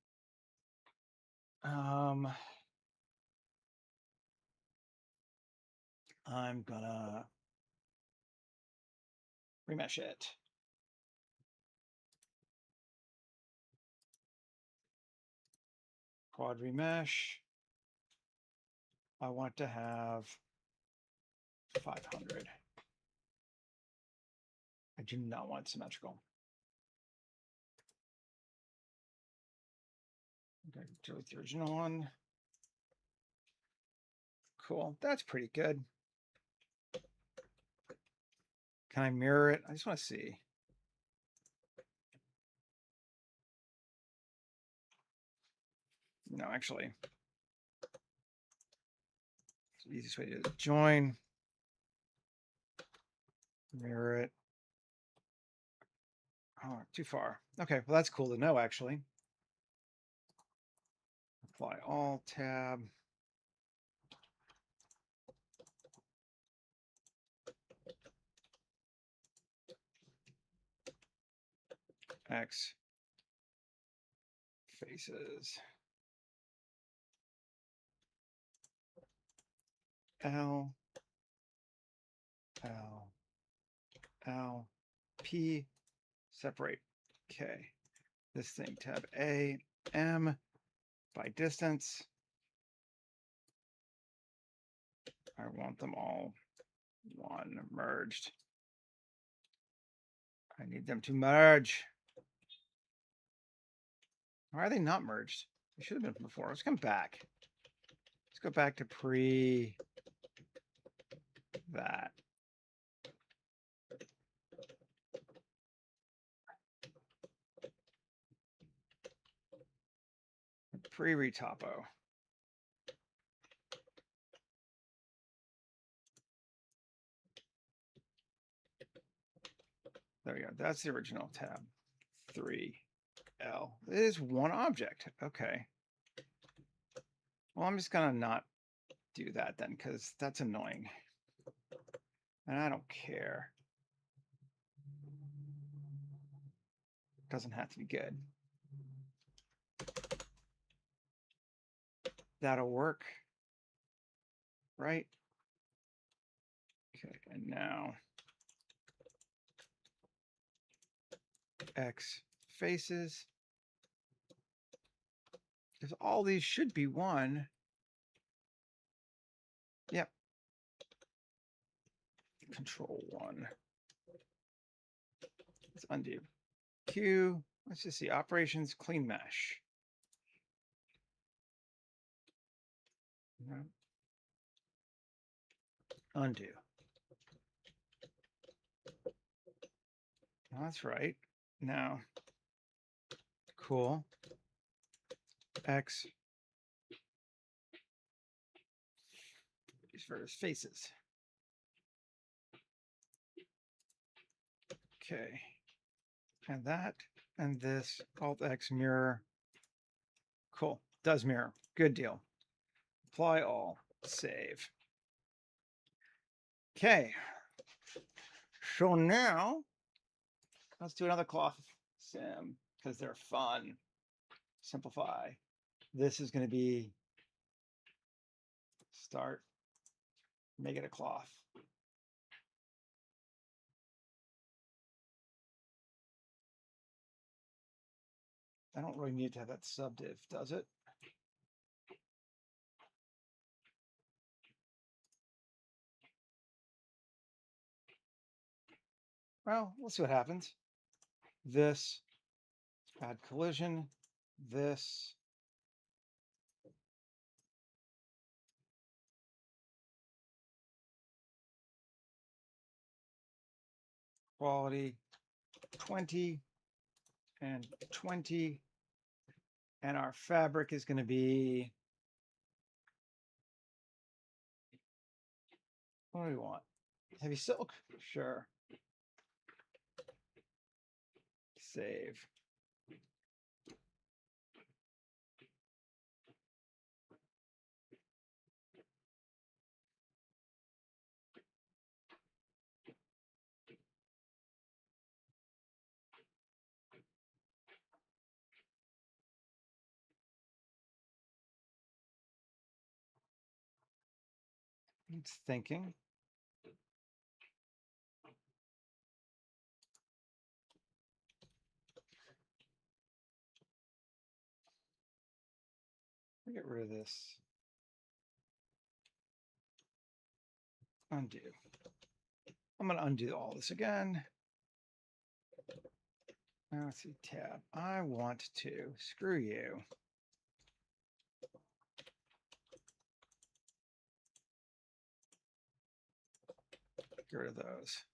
I'm gonna remesh it. Quad remesh. I want to have 500. I do not want symmetrical. Okay, do with the original one. Cool. That's pretty good. Can I mirror it? I just want to see. No, actually, the easiest way to do it is join, mirror it. Oh, too far. Okay, well, that's cool to know, actually. Apply all tab. X faces. L, L, L, P, separate. K. This thing, tab A, M, by distance. I want them all one merged. I need them to merge. Why are they not merged? They should have been before. Let's come back. Let's go back to pre that. Pre-retopo. There we go. That's the original tab. 3L. It is one object. Okay. Well, I'm just going to not do that then, because that's annoying. And I don't care. It doesn't have to be good. That'll work. Right? Okay, and now X faces. Because all these should be one. Yep. Control 1. Let's undo. Q. Let's just see. Operations clean mesh. Undo. That's right. Now, cool. X. These for his faces. Okay. And that, and this, Alt X mirror. Cool. Does mirror. Good deal. Apply all. Save. Okay. So now, let's do another cloth sim because they're fun. Simplify. This is going to be start. Make it a cloth. I don't really need to have that subdiv, does it? Well, we'll see what happens. This, add collision, this. Quality 20 and 20. And our fabric is going to be, what do we want? Heavy silk? Sure. Save. It's thinking. Get rid of this. Undo. I'm going to undo all this again. Now let's see, tab. I want to, screw you. Get rid of those.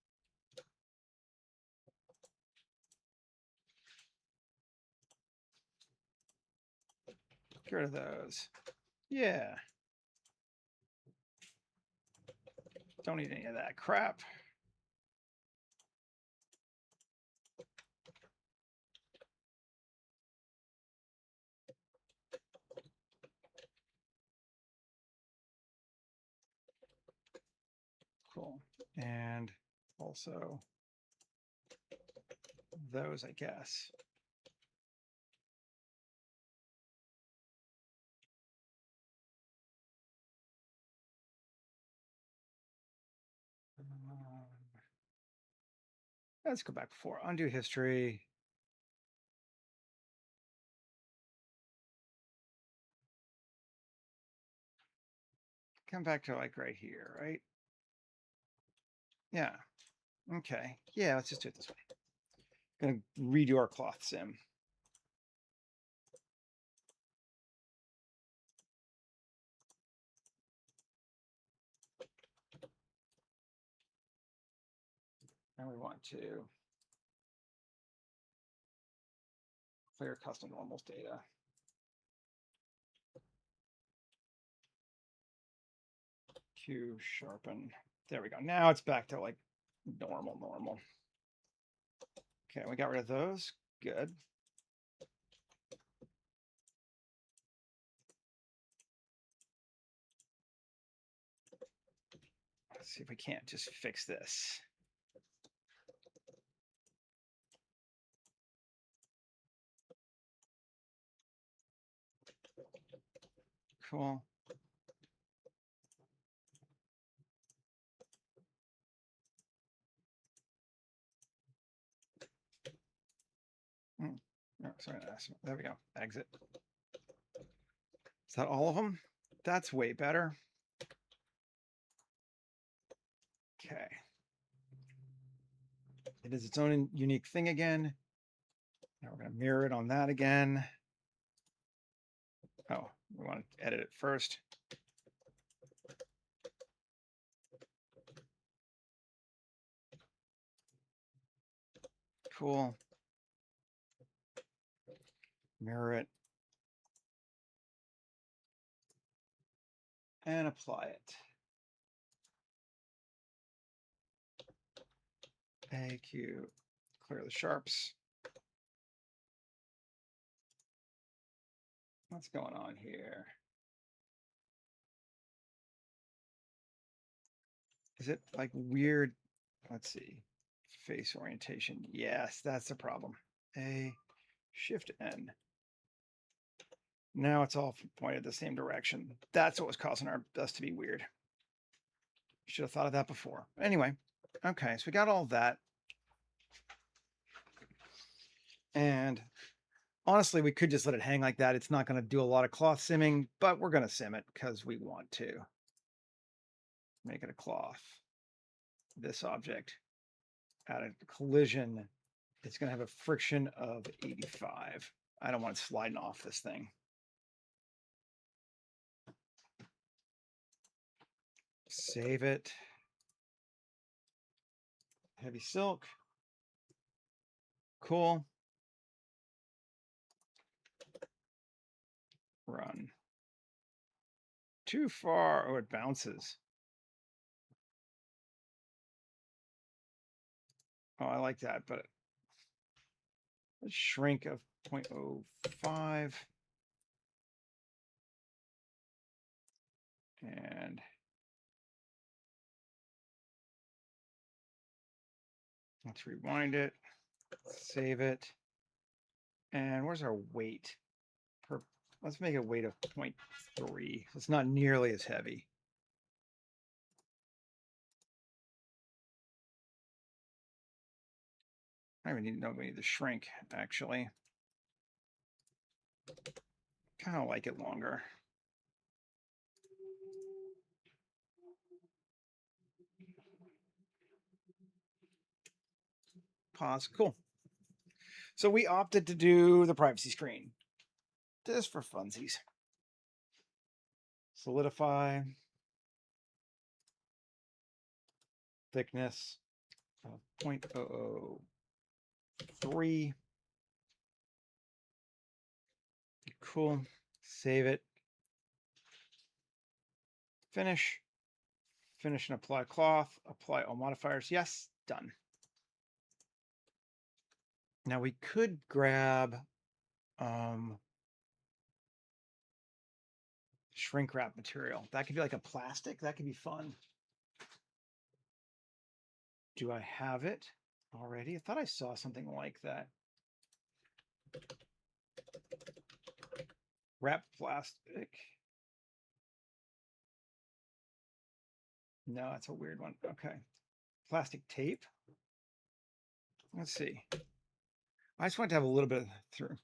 Get rid of those. Yeah. Don't need any of that crap. Cool. And also those, I guess. Let's go back before. Undo history. Come back to like right here, right? Yeah. Okay. Yeah, let's just do it this way. Gonna redo our cloth sim. And we want to clear custom normals data. Q sharpen. There we go. Now it's back to like normal. Okay, we got rid of those. Good. Let's see if we can't just fix this. Cool. Oh, sorry, there we go. Exit. Is that all of them? That's way better. Okay. It is its own unique thing again. Now we're going to mirror it on that again. Oh, we want to edit it first. Cool. Mirror it. And apply it. AQ, clear the sharps. What's going on here? Is it like weird? Let's see. Face orientation. Yes, that's the problem. A, Shift N. Now it's all pointed the same direction. That's what was causing us to be weird. Should have thought of that before. Anyway, okay, so we got all that. And honestly, we could just let it hang like that. It's not going to do a lot of cloth simming, but we're going to sim it because we want to. Make it a cloth. This object, add a collision. It's going to have a friction of 85. I don't want it sliding off this thing. Save it. Heavy silk. Cool. Run. Too far. Oh, it bounces. Oh, I like that, but a shrink of 0.05. And let's rewind it, save it. And where's our weight? Let's make a weight of 0.3. So it's not nearly as heavy. I don't even need to know we need to shrink, actually. Kind of like it longer. Pause. Cool. So we opted to do the privacy screen. Just for funsies. Solidify. Thickness of 0.003. Cool. Save it. Finish. Finish and apply cloth. Apply all modifiers. Yes, done. Now we could grab shrink wrap material. That could be like a plastic. That could be fun. Do I have it already? I thought I saw something like that. Wrap plastic. No, that's a weird one. Okay. Plastic tape. Let's see. I just want to have a little bit through.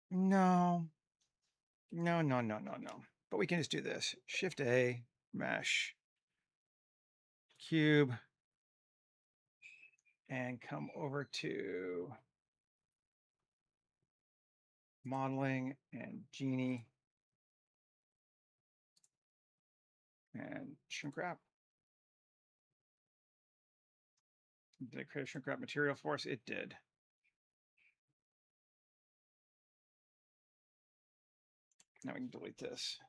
No. No, no, no, no, no. But we can just do this. Shift A, mesh, cube, and come over to modeling and Genie and shrink wrap. Did it create a shrink wrap material for us? It did. Now we can delete this.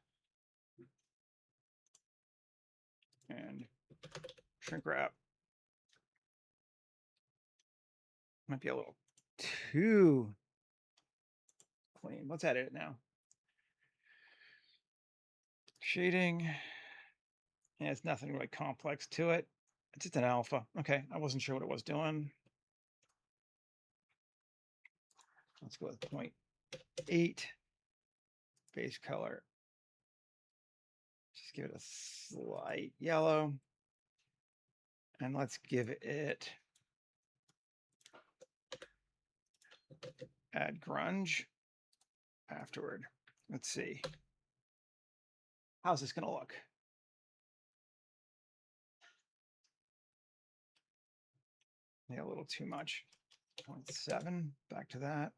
And shrink wrap. Might be a little too clean. Let's edit it now. Shading. Yeah, it's nothing really complex to it. It's just an alpha. Okay, I wasn't sure what it was doing. Let's go with 0.8 base color. Just give it a slight yellow. And let's give it add grunge afterward. Let's see. How's this going to look? Yeah, a little too much. 0.7, back to that.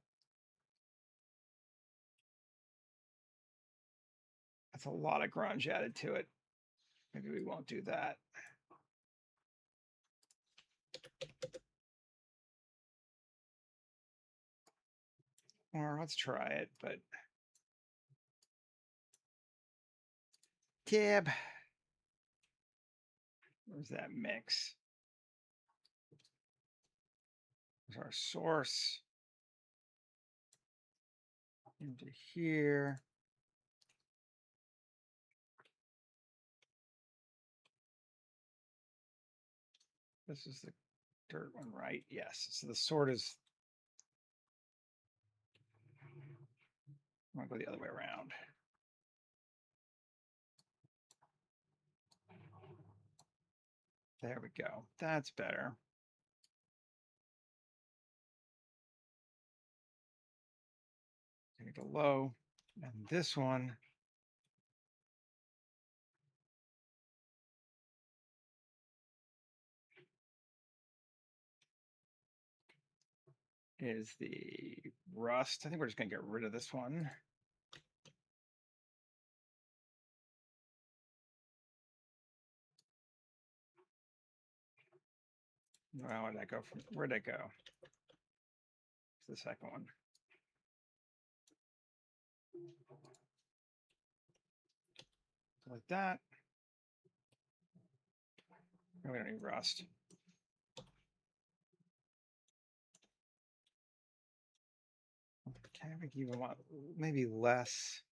That's a lot of grunge added to it. Maybe we won't do that. Or let's try it, but cab. Where's that mix? There's our source. Into here. This is the dirt one, right? Yes. So the sort is. I'm going to go the other way around. There we go. That's better. Take it to low. And this one is the rust. I think we're just going to get rid of this one. Well, where'd that go from? Where'd that go? It's the second one. Like that. No, we don't need rust. Okay, I think even want maybe less.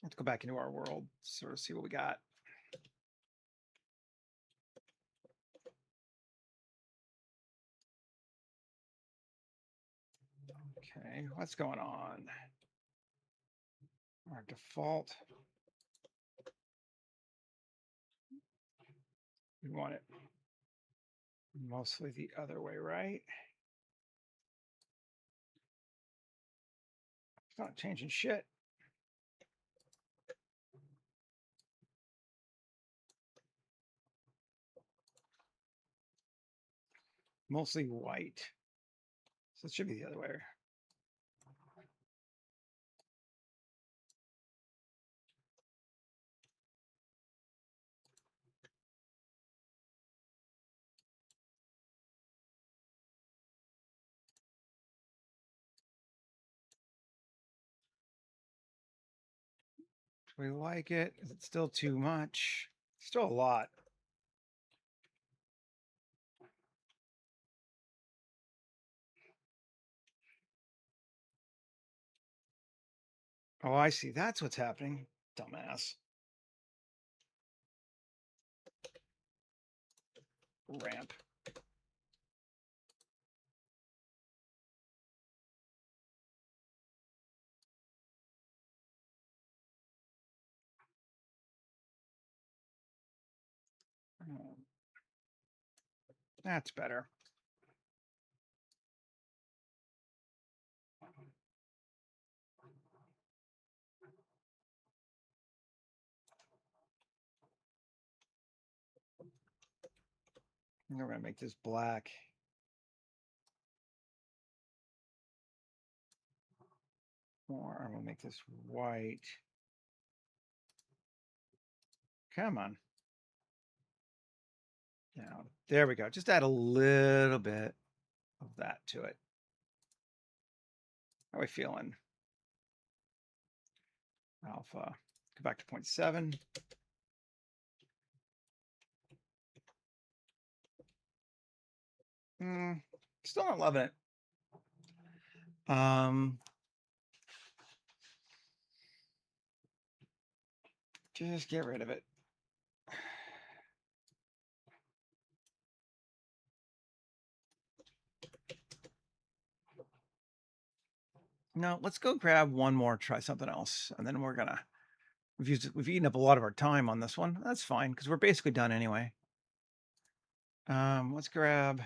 Let's go back into our world, sort of see what we got. Okay, what's going on? Our default. We want it mostly the other way, right? It's not changing shit. Mostly white. So it should be the other way. Do we like it? Is it still too much? Still a lot. Oh, I see. That's what's happening. Dumbass. Ramp. That's better. We're going to make this black. Or I'm going to make this white. Come on. Now, there we go. Just add a little bit of that to it. How are we feeling? Alpha. Go back to 0.7. Still not loving it. Just get rid of it. No, let's go grab one more, try something else, and then we're gonna. We've eaten up a lot of our time on this one. That's fine because we're basically done anyway. Let's grab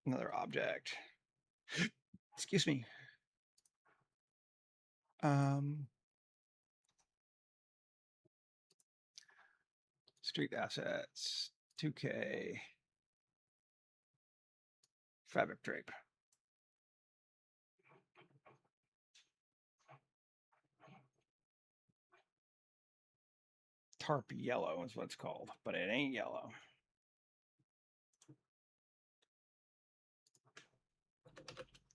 another object. Excuse me. Street assets, 2K, fabric drape. Tarp yellow is what it's called, but it ain't yellow.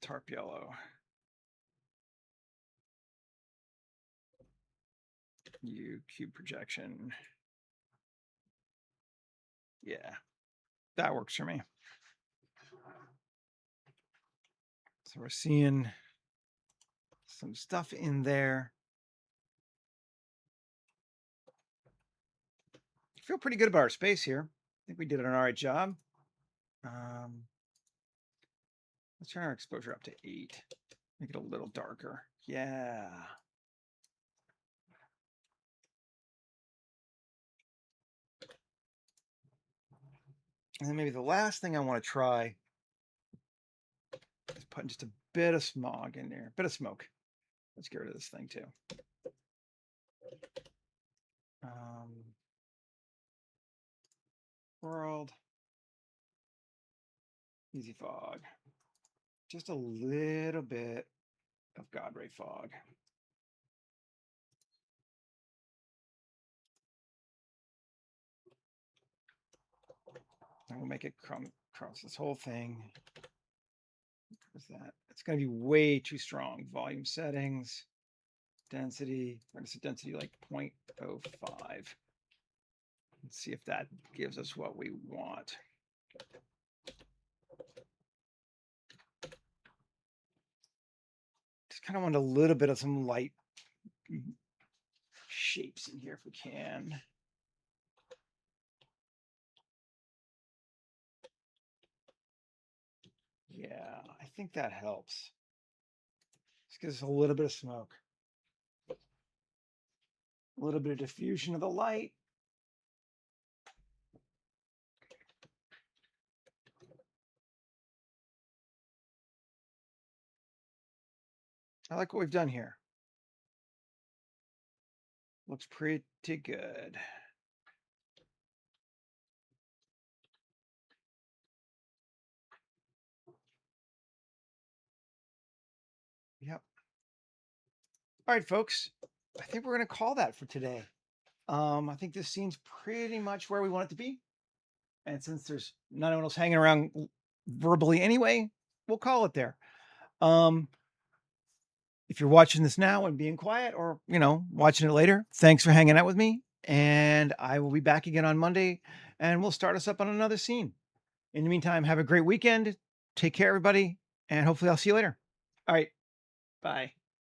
Tarp yellow. Cube projection. Yeah, that works for me. So we're seeing some stuff in there. I feel pretty good about our space here. I think we did an all right job. Let's turn our exposure up to 8. Make it a little darker. Yeah. And then maybe the last thing I want to try is putting just a bit of smog in there, a bit of smoke. Let's get rid of this thing too. World. Easy fog. Just a little bit of God ray fog. And we'll make it cross this whole thing. What's that? It's going to be way too strong. Volume settings, density. We're going to set density like 0.05. Let's see if that gives us what we want. Just kind of want a little bit of some light shapes in here if we can. Yeah, I think that helps. Just gives us a little bit of smoke. A little bit of diffusion of the light. I like what we've done here. Looks pretty good. Yep. All right, folks. I think we're going to call that for today. I think this seems pretty much where we want it to be. And since there's no one else hanging around verbally anyway, we'll call it there. If you're watching this now and being quiet, or, watching it later, thanks for hanging out with me. And I will be back again on Monday, and we'll start us up on another scene. In the meantime, have a great weekend. Take care, everybody. And hopefully I'll see you later. All right. Bye.